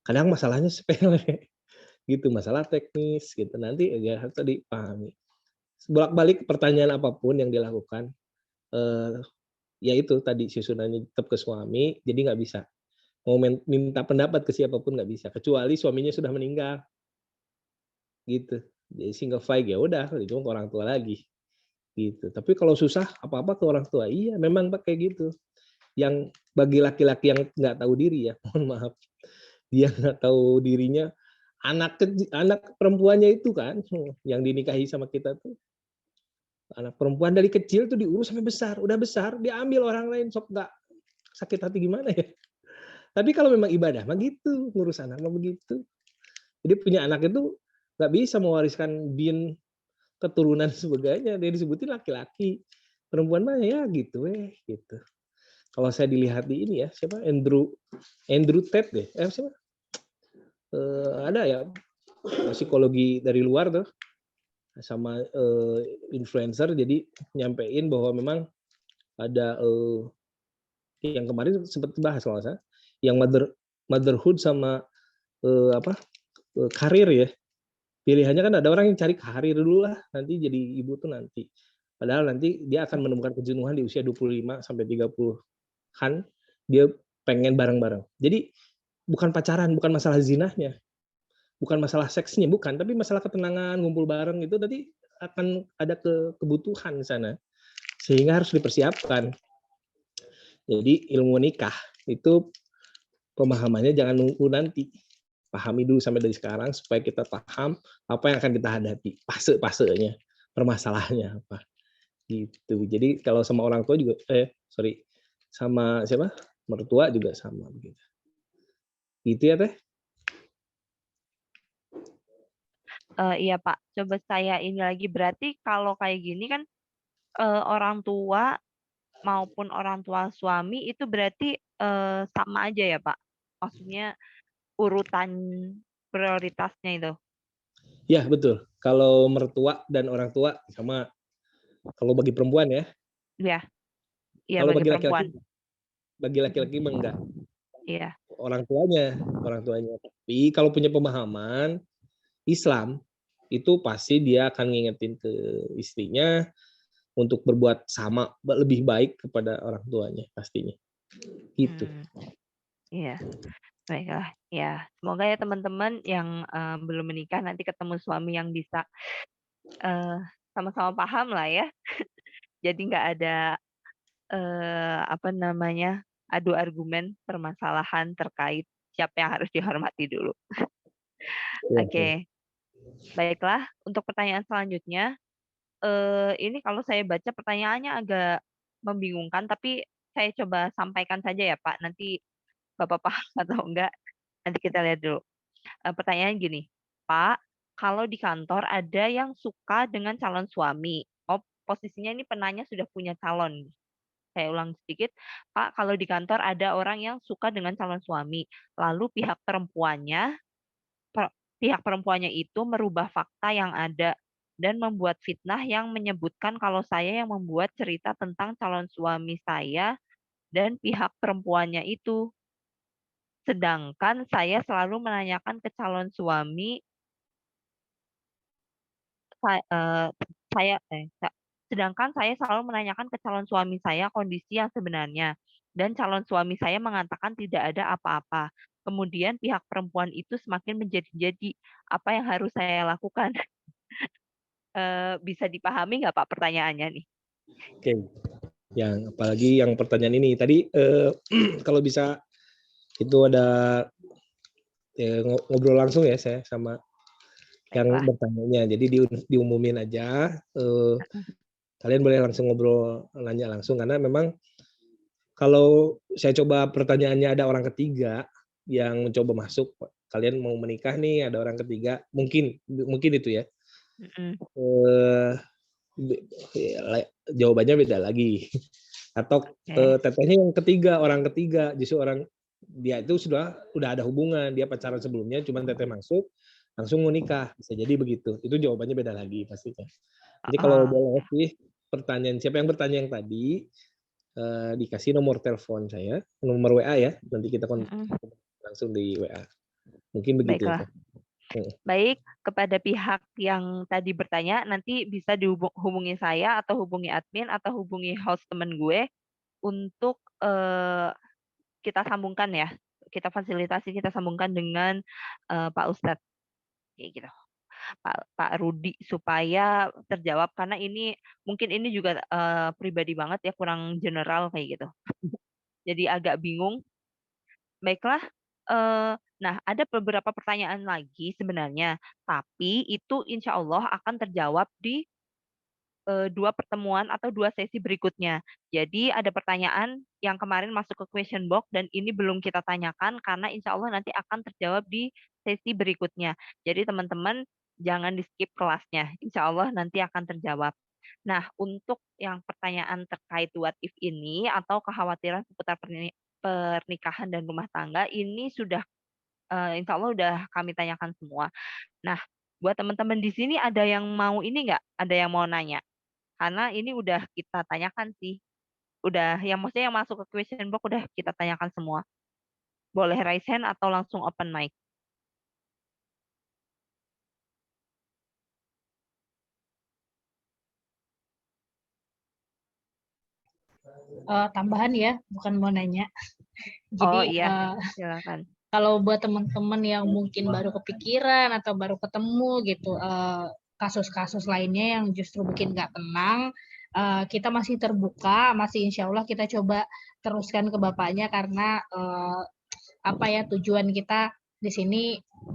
Kadang masalahnya sepele gitu, masalah teknis gitu, nanti ya harus dipahami. Bolak-balik pertanyaan apapun yang dilakukan, eee, ya itu tadi susunannya tetap ke suami, jadi nggak bisa mau minta pendapat ke siapapun nggak bisa, kecuali suaminya sudah meninggal, gitu. Jadi single fight ya udah, itu ke orang tua lagi, gitu. Tapi kalau susah apa-apa ke orang tua, iya memang Pak kayak gitu. Yang bagi laki-laki yang nggak tahu diri ya, mohon maaf, dia nggak tahu dirinya, anak perempuannya itu kan, yang dinikahi sama kita tuh, anak perempuan dari kecil tuh diurus sampai besar, udah besar diambil orang lain, sok nggak sakit hati gimana ya. Tapi kalau memang ibadah mah gitu, ngurus anak mah begitu. Jadi punya anak itu nggak bisa mewariskan din, keturunan sebagainya, dia disebutin laki-laki. Perempuan mah ya gitu gitu. Kalau saya dilihat di ini ya, siapa, Andrew Tate deh, siapa, ada ya psikologi dari luar tuh, sama, influencer, jadi nyampein bahwa memang ada, yang kemarin sempat dibahas kalau nggak salah, yang motherhood sama, apa, karir ya. Pilihannya kan ada orang yang cari karir dulu lah, nanti jadi ibu tuh nanti. Padahal nanti dia akan menemukan kejenuhan di usia 25 sampai 30-an, dia pengen bareng-bareng. Jadi bukan pacaran, bukan masalah zinahnya, bukan masalah seksnya, bukan, tapi masalah ketenangan, ngumpul bareng itu tadi akan ada kebutuhan di sana, sehingga harus dipersiapkan. Jadi ilmu nikah itu pemahamannya jangan nunggu nanti. Pahami dulu sampai dari sekarang supaya kita paham apa yang akan kita hadapi, fase-fasenya, permasalahannya apa, gitu. Jadi kalau sama orang tua juga sama siapa, mertua juga sama begitu. Gitu ya, Teh? Iya, Pak, coba saya ini lagi, berarti kalau kayak gini kan, orang tua maupun orang tua suami itu berarti, sama aja ya, Pak? Maksudnya urutan prioritasnya itu? Ya betul. Kalau mertua dan orang tua sama, kalau bagi perempuan ya. Iya iya Kalau bagi bagi perempuan. laki-laki mah enggak, Iya. orang tuanya. Tapi kalau punya pemahaman Islam, itu pasti dia akan ngingetin ke istrinya untuk berbuat sama, lebih baik kepada orang tuanya pastinya, gitu. Mmm, iya, baiklah. Ya, semoga ya teman-teman yang, belum menikah nanti ketemu suami yang bisa, eee, sama-sama paham lah ya. Jadi nggak ada, apa namanya, adu argumen permasalahan terkait siapa yang harus dihormati dulu. Iya iya. Oke, baiklah untuk pertanyaan selanjutnya, ini kalau saya baca pertanyaannya agak membingungkan, tapi saya coba sampaikan saja ya, Pak, nanti Bapak paham atau enggak, nanti kita lihat dulu. Pertanyaannya gini, "Pak, kalau di kantor ada yang suka dengan calon suami." Oh, posisinya ini penanya sudah punya calon. Saya ulang sedikit, "Pak, kalau di kantor ada orang yang suka dengan calon suami, lalu pihak perempuannya itu merubah fakta yang ada dan membuat fitnah yang menyebutkan kalau saya yang membuat cerita tentang calon suami saya dan pihak perempuannya itu. Sedangkan saya selalu menanyakan ke calon suami sa eee, saya eh, sa sedangkan saya selalu menanyakan ke calon suami saya kondisi yang sebenarnya, dan calon suami saya mengatakan tidak ada apa-apa. Kemudian pihak perempuan itu semakin menjadi-jadi. Apa yang harus saya lakukan?" Bisa dipahami nggak Pak pertanyaannya nih? Oke, yang apalagi yang pertanyaan ini tadi, kalau bisa itu ada, ngobrol langsung ya saya sama yang Baiklah. bertanyanya. Jadi diumumin aja, kalian boleh langsung ngobrol, nanya langsung karena memang kalau saya coba pertanyaannya ada orang ketiga yang mencoba masuk, kalian mau menikah nih, ada orang ketiga, mungkin mungkin itu ya, Mhm. eee, be jawabannya beda lagi. Atau Oke. tetehnya yang ketiga, orang ketiga, justru orang dia itu sudah ada hubungan, dia pacaran sebelumnya, cuman teteh masuk, langsung mau nikah, bisa jadi begitu. Itu jawabannya beda lagi pastinya. Jadi kalau Heeh. boleh sih pertanyaan siapa yang bertanya yang tadi dikasih nomor telepon saya, nomor WA ya, nanti kita Mhm. langsung di WA. Mungkin begitu ya, Baiklah. Teh. Heeh. Baik, kepada pihak yang tadi bertanya, nanti bisa hubungi saya atau hubungi admin atau hubungi host temen gue untuk, kita sambungkan ya, kita fasilitasi, kita sambungkan dengan, Pak Ustadz, kayak gitu, Pak Pak Rudi, supaya terjawab karena ini mungkin ini juga, pribadi banget ya, kurang general kayak gitu. Jadi agak bingung. Baiklah, nah ada beberapa pertanyaan lagi sebenarnya, tapi itu insya Allah akan terjawab di 2 pertemuan atau 2 sesi berikutnya. Jadi ada pertanyaan yang kemarin masuk ke question box dan ini belum kita tanyakan karena insya Allah nanti akan terjawab di sesi berikutnya. Jadi teman-teman jangan di-skip kelasnya, insya Allah nanti akan terjawab. Nah, untuk yang pertanyaan terkait what if ini atau kekhawatiran seputar pernikahan dan rumah tangga ini sudah, insya Allah udah kami tanyakan semua. Nah, buat teman-teman di sini ada yang mau ini nggak, ada yang mau nanya? Karena ini udah kita tanyakan sih, udah yang maksudnya yang masuk ke question box udah kita tanyakan semua. Boleh raise hand atau langsung open mic. Tambahan ya, bukan mau nanya. Oh Jadi iya, silakan. kalau buat teman-teman yang mungkin baru kepikiran atau baru ketemu gitu kasus-kasus lainnya yang justru bikin nggak tenang, kita masih terbuka, masih insya Allah kita coba teruskan ke bapaknya karena apa ya tujuan kita di sini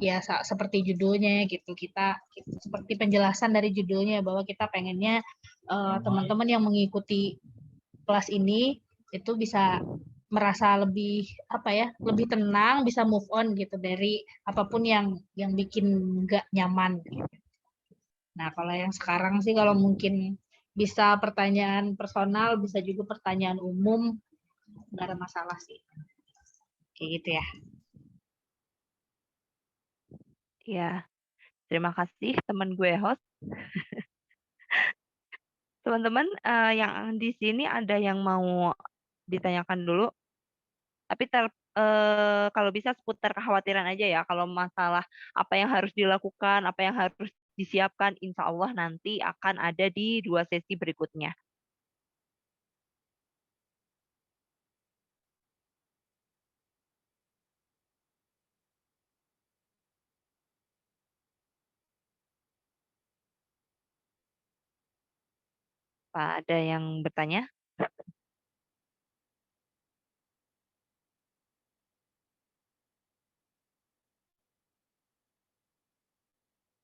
ya seperti judulnya gitu kita seperti penjelasan dari judulnya bahwa kita pengennya teman-teman yang mengikuti kelas ini itu bisa merasa lebih apa ya lebih tenang bisa move on gitu dari apapun yang bikin nggak nyaman gitu. Nah kalau yang sekarang sih kalau mungkin bisa pertanyaan personal bisa juga pertanyaan umum nggak ada masalah sih kayak gitu ya. Iya, terima kasih teman gue host. Teman-teman, yang di sini ada yang mau ditanyakan dulu? Tapi kalau bisa seputar kekhawatiran aja ya, kalau masalah apa yang harus dilakukan, apa yang harus disiapkan, insya Allah nanti akan ada di 2 sesi berikutnya. Apa ada yang bertanya?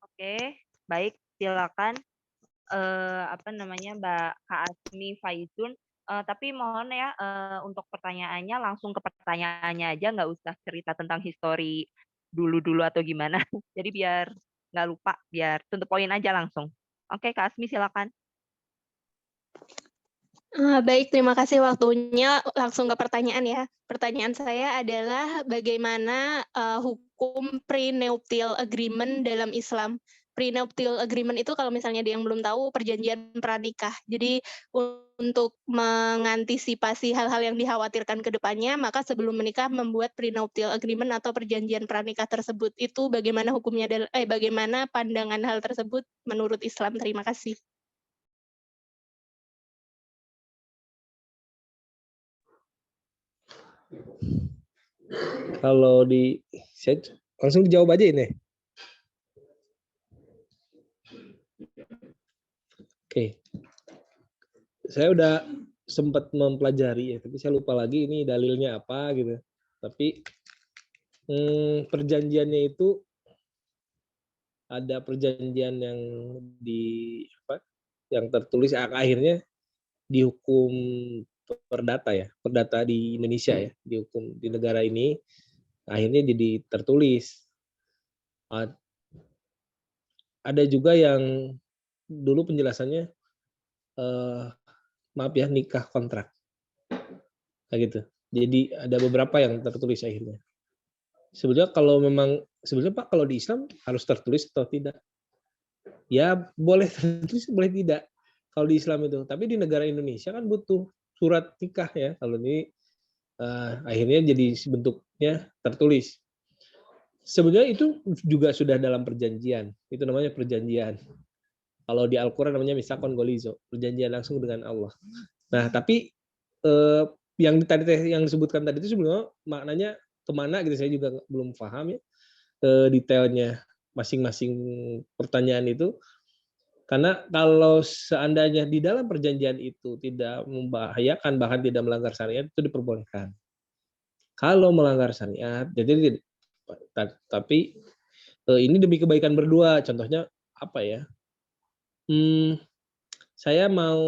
Oke, baik, silakan, apa namanya, Mbak Kak Asmi Faizun, tapi mohon ya, untuk pertanyaannya langsung ke pertanyaannya aja, nggak usah cerita tentang histori dulu-dulu atau gimana. Jadi biar nggak lupa, biar to the point aja langsung. Oke, Kak Asmi silakan. Baik, terima kasih waktunya. Langsung ke pertanyaan ya. Pertanyaan saya adalah bagaimana, hukum prenuptial agreement dalam Islam? Prenuptial agreement itu kalau misalnya ada yang belum tahu perjanjian pranikah. Jadi untuk mengantisipasi hal-hal yang dikhawatirkan ke depannya, maka sebelum menikah membuat prenuptial agreement atau perjanjian pranikah tersebut. Itu bagaimana hukumnya bagaimana pandangan hal tersebut menurut Islam? Terima kasih. Kalau saya langsung dijawab aja ini. Oke. Saya udah sempat mempelajari ya, tapi saya lupa lagi ini dalilnya apa gitu. Tapi perjanjiannya itu ada perjanjian yang yang tertulis akhirnya dihukum perdata ya, perdata di Indonesia ya, dihukum di negara ini akhirnya jadi tertulis. Ada juga yang dulu penjelasannya maaf ya nikah kontrak. Nah gitu. Jadi ada beberapa yang tertulis akhirnya. Sebetulnya Pak kalau di Islam harus tertulis atau tidak? Ya boleh tertulis, boleh tidak. Kalau di Islam itu. Tapi di negara Indonesia kan butuh surat nikah ya. Kalau ini akhirnya jadi bentuknya tertulis. Sebenarnya itu juga sudah dalam perjanjian. Itu namanya perjanjian. Kalau di Al-Quran namanya misakon golizo, perjanjian langsung dengan Allah. Nah, tapi yang disebutkan tadi itu sebenarnya maknanya kemana gitu, saya juga belum paham ya detailnya masing-masing pertanyaan itu. Karena kalau seandainya di dalam perjanjian itu tidak membahayakan, bahkan tidak melanggar syariat, itu diperbolehkan. Kalau melanggar syariat, jadi tapi ini demi kebaikan berdua. Contohnya apa ya? Saya mau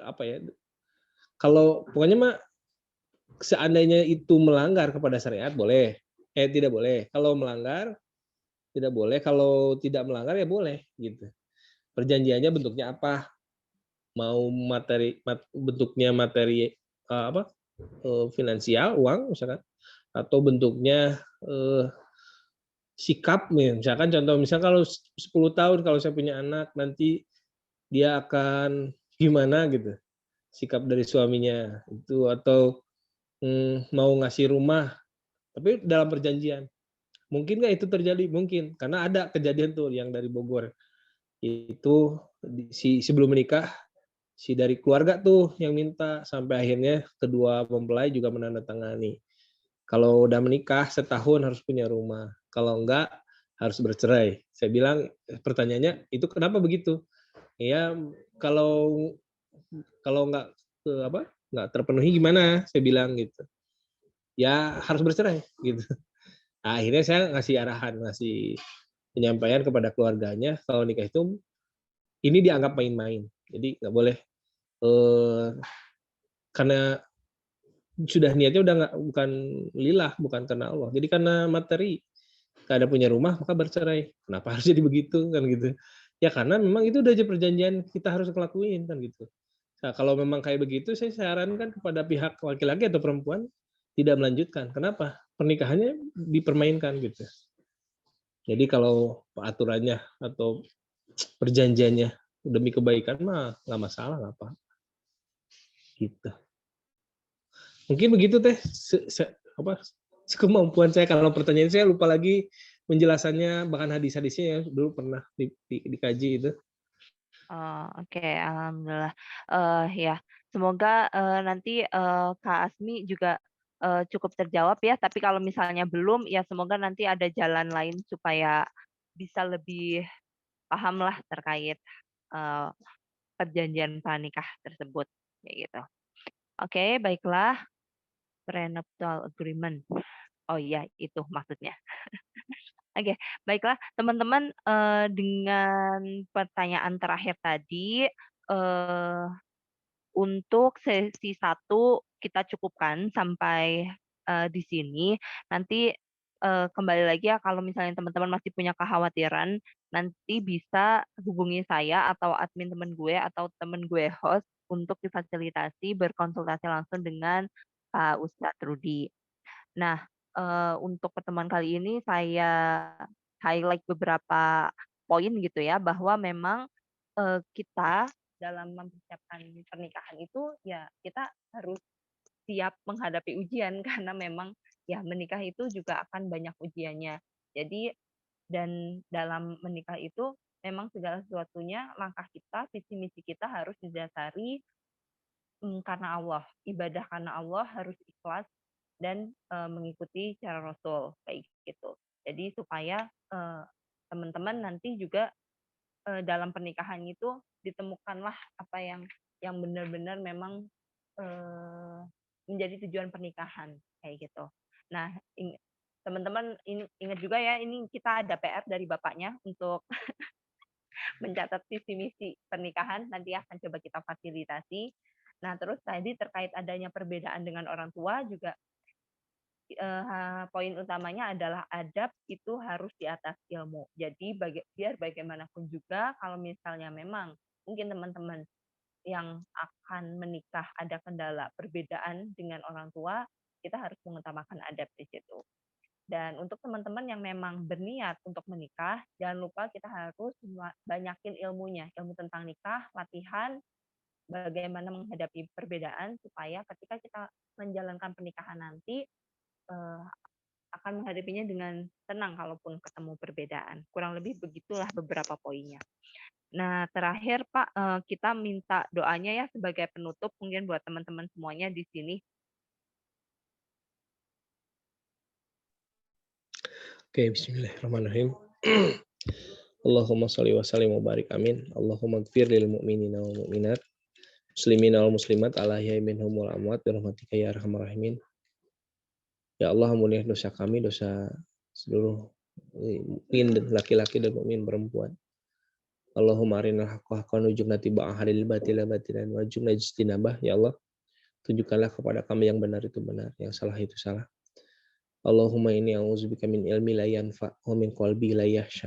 apa ya? Kalau pokoknya mah seandainya itu melanggar kepada syariat boleh, tidak boleh. Kalau melanggar tidak boleh. Kalau tidak melanggar ya boleh gitu. Perjanjiannya bentuknya apa? Mau bentuknya materi apa? Finansial, uang misalkan, atau bentuknya sikap misalkan contoh kalau 10 tahun kalau saya punya anak nanti dia akan gimana gitu sikap dari suaminya itu, atau mau ngasih rumah tapi dalam perjanjian. Mungkin nggak itu terjadi? Mungkin, karena ada kejadian tuh yang dari Bogor itu si sebelum menikah si dari keluarga tuh yang minta, sampai akhirnya kedua mempelai juga menandatangani. Kalau udah menikah setahun harus punya rumah, kalau enggak harus bercerai. Saya bilang pertanyaannya itu kenapa begitu? Ya kalau nggak nggak terpenuhi gimana? Saya bilang gitu. Ya harus bercerai gitu. Nah, akhirnya saya ngasih arahan, ngasih penyampaian kepada keluarganya kalau nikah itu ini dianggap main-main. Jadi nggak boleh karena sudah niatnya udah nggak, bukan lillah, bukan karena Allah. Jadi karena materi, nggak ada punya rumah maka bercerai. Kenapa harus jadi begitu kan gitu? Ya karena memang itu udah aja perjanjian kita harus ngelakuin kan gitu. Nah, kalau memang kayak begitu saya sarankan kepada pihak laki-laki atau perempuan tidak melanjutkan. Kenapa? Pernikahannya dipermainkan gitu. Jadi kalau aturannya atau perjanjiannya demi kebaikan mah nggak masalah, nggak apa gitu. Mungkin begitu teh sekemampuan saya. Kalau pertanyaan saya lupa lagi penjelasannya, bahkan hadis-hadisnya ya dulu pernah dikaji itu. Oh, oke, alhamdulillah. Ya, semoga nanti Kak Asmi juga cukup terjawab ya. Tapi kalau misalnya belum, ya semoga nanti ada jalan lain supaya bisa lebih paham lah terkait eh, perjanjian pranikah tersebut, kayak gitu. Oke, baiklah, prenuptial agreement. Oh iya, itu maksudnya. Oke, baiklah teman-teman, dengan pertanyaan terakhir tadi, untuk sesi 1 kita cukupkan sampai di sini. Nanti kembali lagi ya kalau misalnya teman-teman masih punya kekhawatiran, nanti bisa hubungi saya atau admin temen gue atau temen gue host untuk difasilitasi berkonsultasi langsung dengan Pak Ustadz Rudi. Nah, untuk pertemuan kali ini saya highlight beberapa poin gitu ya, bahwa memang kita dalam mempersiapkan pernikahan itu ya kita harus siap menghadapi ujian karena memang ya menikah itu juga akan banyak ujiannya. Jadi dan dalam menikah itu memang segala sesuatunya langkah kita, visi misi kita harus didasari karena Allah, ibadah karena Allah harus ikhlas dan mengikuti cara Rasul kayak gitu. Jadi supaya teman-teman nanti juga dalam pernikahan itu ditemukanlah apa yang benar-benar memang menjadi tujuan pernikahan kayak gitu. Nah, teman-teman ingat juga ya, ini kita ada PR dari bapaknya untuk mencatat visi misi pernikahan, nanti akan coba kita fasilitasi. Nah, terus tadi terkait adanya perbedaan dengan orang tua juga poin utamanya adalah adab itu harus di atas ilmu. Jadi biar bagaimanapun juga kalau misalnya memang mungkin teman-teman yang akan menikah ada kendala perbedaan dengan orang tua, kita harus mengutamakan adab di situ. Dan untuk teman-teman yang memang berniat untuk menikah, jangan lupa kita harus banyakin ilmunya, ilmu tentang nikah, latihan, bagaimana menghadapi perbedaan supaya ketika kita menjalankan pernikahan nanti eh, akan menghadapinya dengan tenang kalaupun ketemu perbedaan. Kurang lebih begitulah beberapa poinnya. Nah, terakhir Pak, kita minta doanya ya sebagai penutup mungkin buat teman-teman semuanya di sini. Oke, bismillahirrahmanirrahim. Allahumma sholli wa sallim wa barik amin. Allahumma gfir lil mu'minina wal mu'minat, muslimina wal muslimat, ala yai minhum wal amwat, birahmatika ya arhamar rahimin. Ya Allah, ampunilah dosa kami, dosa seluruh mukmin laki-laki dan mukmin perempuan. Allahumma arinal haqqa haqqan warzuqna tiba'ah halil batila batilan warzuqna ijtinabah. Ya Allah, tunjukkanlah kepada kami yang benar itu benar, yang salah itu salah. Allahumma inni a'udzubika min ilmi la yanfa wa min qalbi la yahsha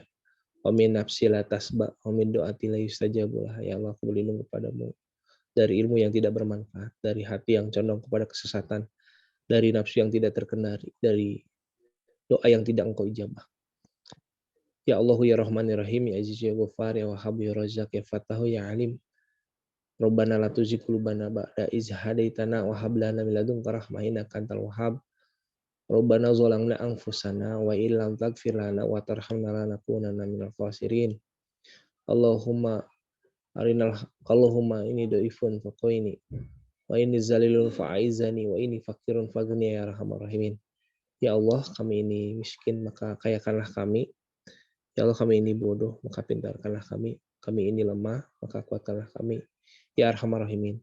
wa min nafsi la tasba wa min do'ati la yustajabu lah. Ya Allah, aku berlindung kepadamu dari ilmu yang tidak bermanfaat, dari hati yang condong kepada kesesatan, dari nafsu yang tidak terkendali, dari doa yang tidak engkau ijabah. Ya Allah ya Rahman ya Rahim ya Aziz ya Ghaffar ya Wahhab ya Razzaq ya Fattahu ya Alim. Rabbana la tuzigh qulubana ba'da iz hadaitana wa hab lana min ladunka rahmah innaka antal wahhab. Rabbana zalamna anfusana wa illam taghfir lana wa tarhamna lanakunanna minal khasirin. Allahumma ini dhaifun faqini wa ini zalilun fa'izani wa ini fakirun faghni ya arhamar rahimin. Ya Allah, kami ini miskin maka kayakanlah kami. Ya Allah, kami ini bodoh maka pintarkanlah kami. Kami ini lemah maka kuatkanlah kami. Ya arhamar rahimin,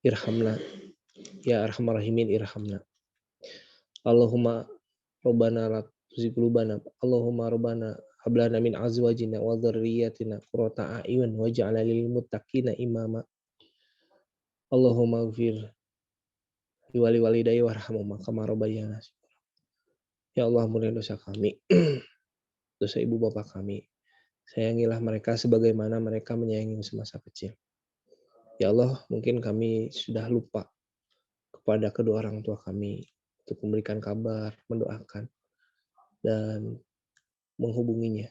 irhamna. Ya arhamar rahimin, irhamna. Allahumma rabbana la tuzigh qulubana. Allahumma rabbana hab lana min azwajina wa dhurriyyatina qurrata a'yun waj'alna lil muttaqina imama. Allahumma ighfir li wali walidayya warhamhuma kama rabbayana. Ya Allah, ampunilah dosa kami, dosa ibu bapak kami. Sayangilah mereka sebagaimana mereka menyayangi semasa kecil. Ya Allah, mungkin kami sudah lupa kepada kedua orang tua kami untuk memberikan kabar, mendoakan, dan menghubunginya.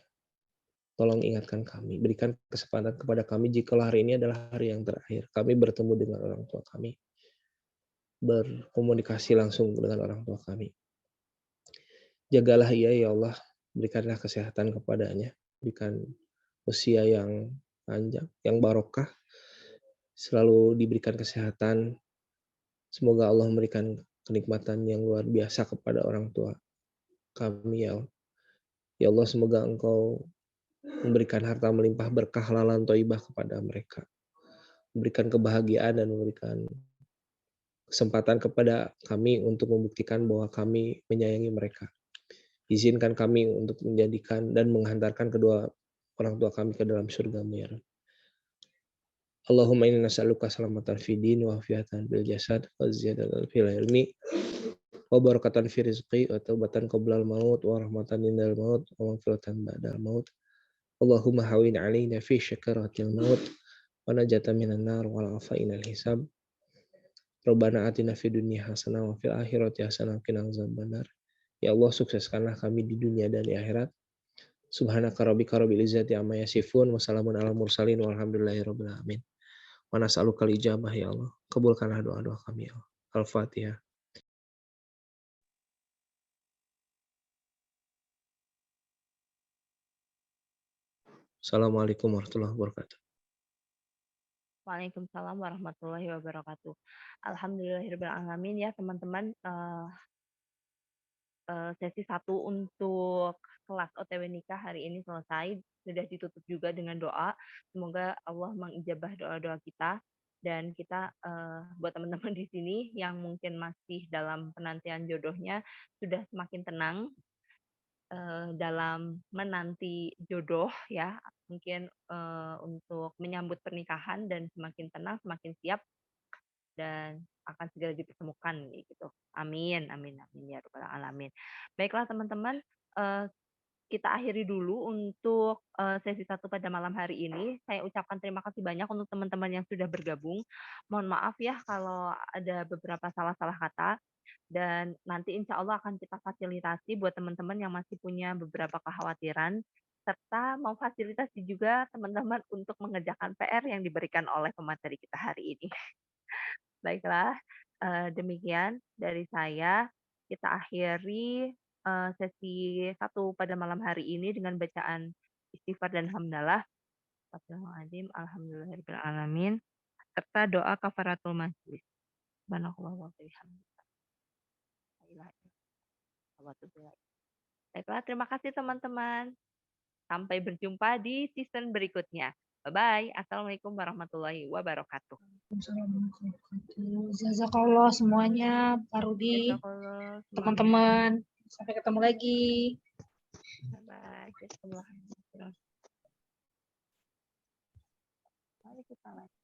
Tolong ingatkan kami, berikan kesempatan kepada kami jika hari ini adalah hari yang terakhir. Kami bertemu dengan orang tua kami, berkomunikasi langsung dengan orang tua kami. Jagalah ia ya Allah, berikanlah kesehatan kepadanya, berikan usia yang panjang, yang barokah, selalu diberikan kesehatan. Semoga Allah memberikan kenikmatan yang luar biasa kepada orang tua kami ya Allah. Ya Allah, semoga Engkau memberikan harta melimpah berkah halalan thayyibah kepada mereka. Memberikan kebahagiaan dan memberikan kesempatan kepada kami untuk membuktikan bahwa kami menyayangi mereka. Izinkan kami untuk menjadikan dan menghantarkan kedua orang tua kami ke dalam surga-Mu ya Rabb. Allahumma inna nas'aluka salamatan fid din wa afiatan bil jasad wa ziyadatan fil ilmi wa barakatan fi rizqi wa taubatan qoblal maut wa rahmatan indal maut wa maghfiratan ba'dal maut. Allahumma hawin alaina fi syakaratil maut wa najatan minan nar wa afainal hisab. Rabbana atina fid dunya hasanah wa fil akhirati hasanah wa qina azabannar. Ya Allah, sukseskanlah kami di dunia dan di akhirat. Subhanaka rabbika rabbil izzati amma yasifun wa salamun alal mursalin walhamdulillahi rabbil alamin. Wa nas'alukal ijabah ya Allah. Kabulkanlah doa-doa kami ya Allah. Al-Fatihah. Assalamualaikum warahmatullahi wabarakatuh. Waalaikumsalam warahmatullahi wabarakatuh. Alhamdulillahirabbil alamin ya teman-teman. Sesi 1 untuk kelas OTW nikah hari ini selesai, sudah ditutup juga dengan doa. Semoga Allah mengijabah doa-doa kita dan kita buat teman-teman di sini yang mungkin masih dalam penantian jodohnya sudah semakin tenang dalam menanti jodoh ya. Mungkin untuk menyambut pernikahan dan semakin tenang, semakin siap dan akan segera dipertemukan gitu. Amin, amin, amin ya rabbal alamin. Baiklah teman-teman, kita akhiri dulu untuk sesi 1 pada malam hari ini. Saya ucapkan terima kasih banyak untuk teman-teman yang sudah bergabung. Mohon maaf ya kalau ada beberapa salah-salah kata. Dan nanti insya Allah akan kita fasilitasi buat teman-teman yang masih punya beberapa kekhawatiran. Serta mau fasilitasi juga teman-teman untuk mengerjakan PR yang diberikan oleh pemateri kita hari ini. Baiklah, demikian dari saya. Kita akhiri sesi 1 pada malam hari ini dengan bacaan istighfar dan hamdalah. Astagfirullahaladzim, alhamdulillahirabbil alamin, serta doa kafaratul majlis. Subhanallah wa bihamdihi. La ilaha illallah wa atubu ilaik. Baiklah, terima kasih teman-teman. Sampai berjumpa di season berikutnya. Bye-bye. Assalamualaikum warahmatullahi wabarakatuh. Jazakallah semuanya, Pak Rudi, Jazakallah semuanya. teman-teman. Sampai ketemu lagi. Bye-bye. Jazakallah. Waalaikumsalam.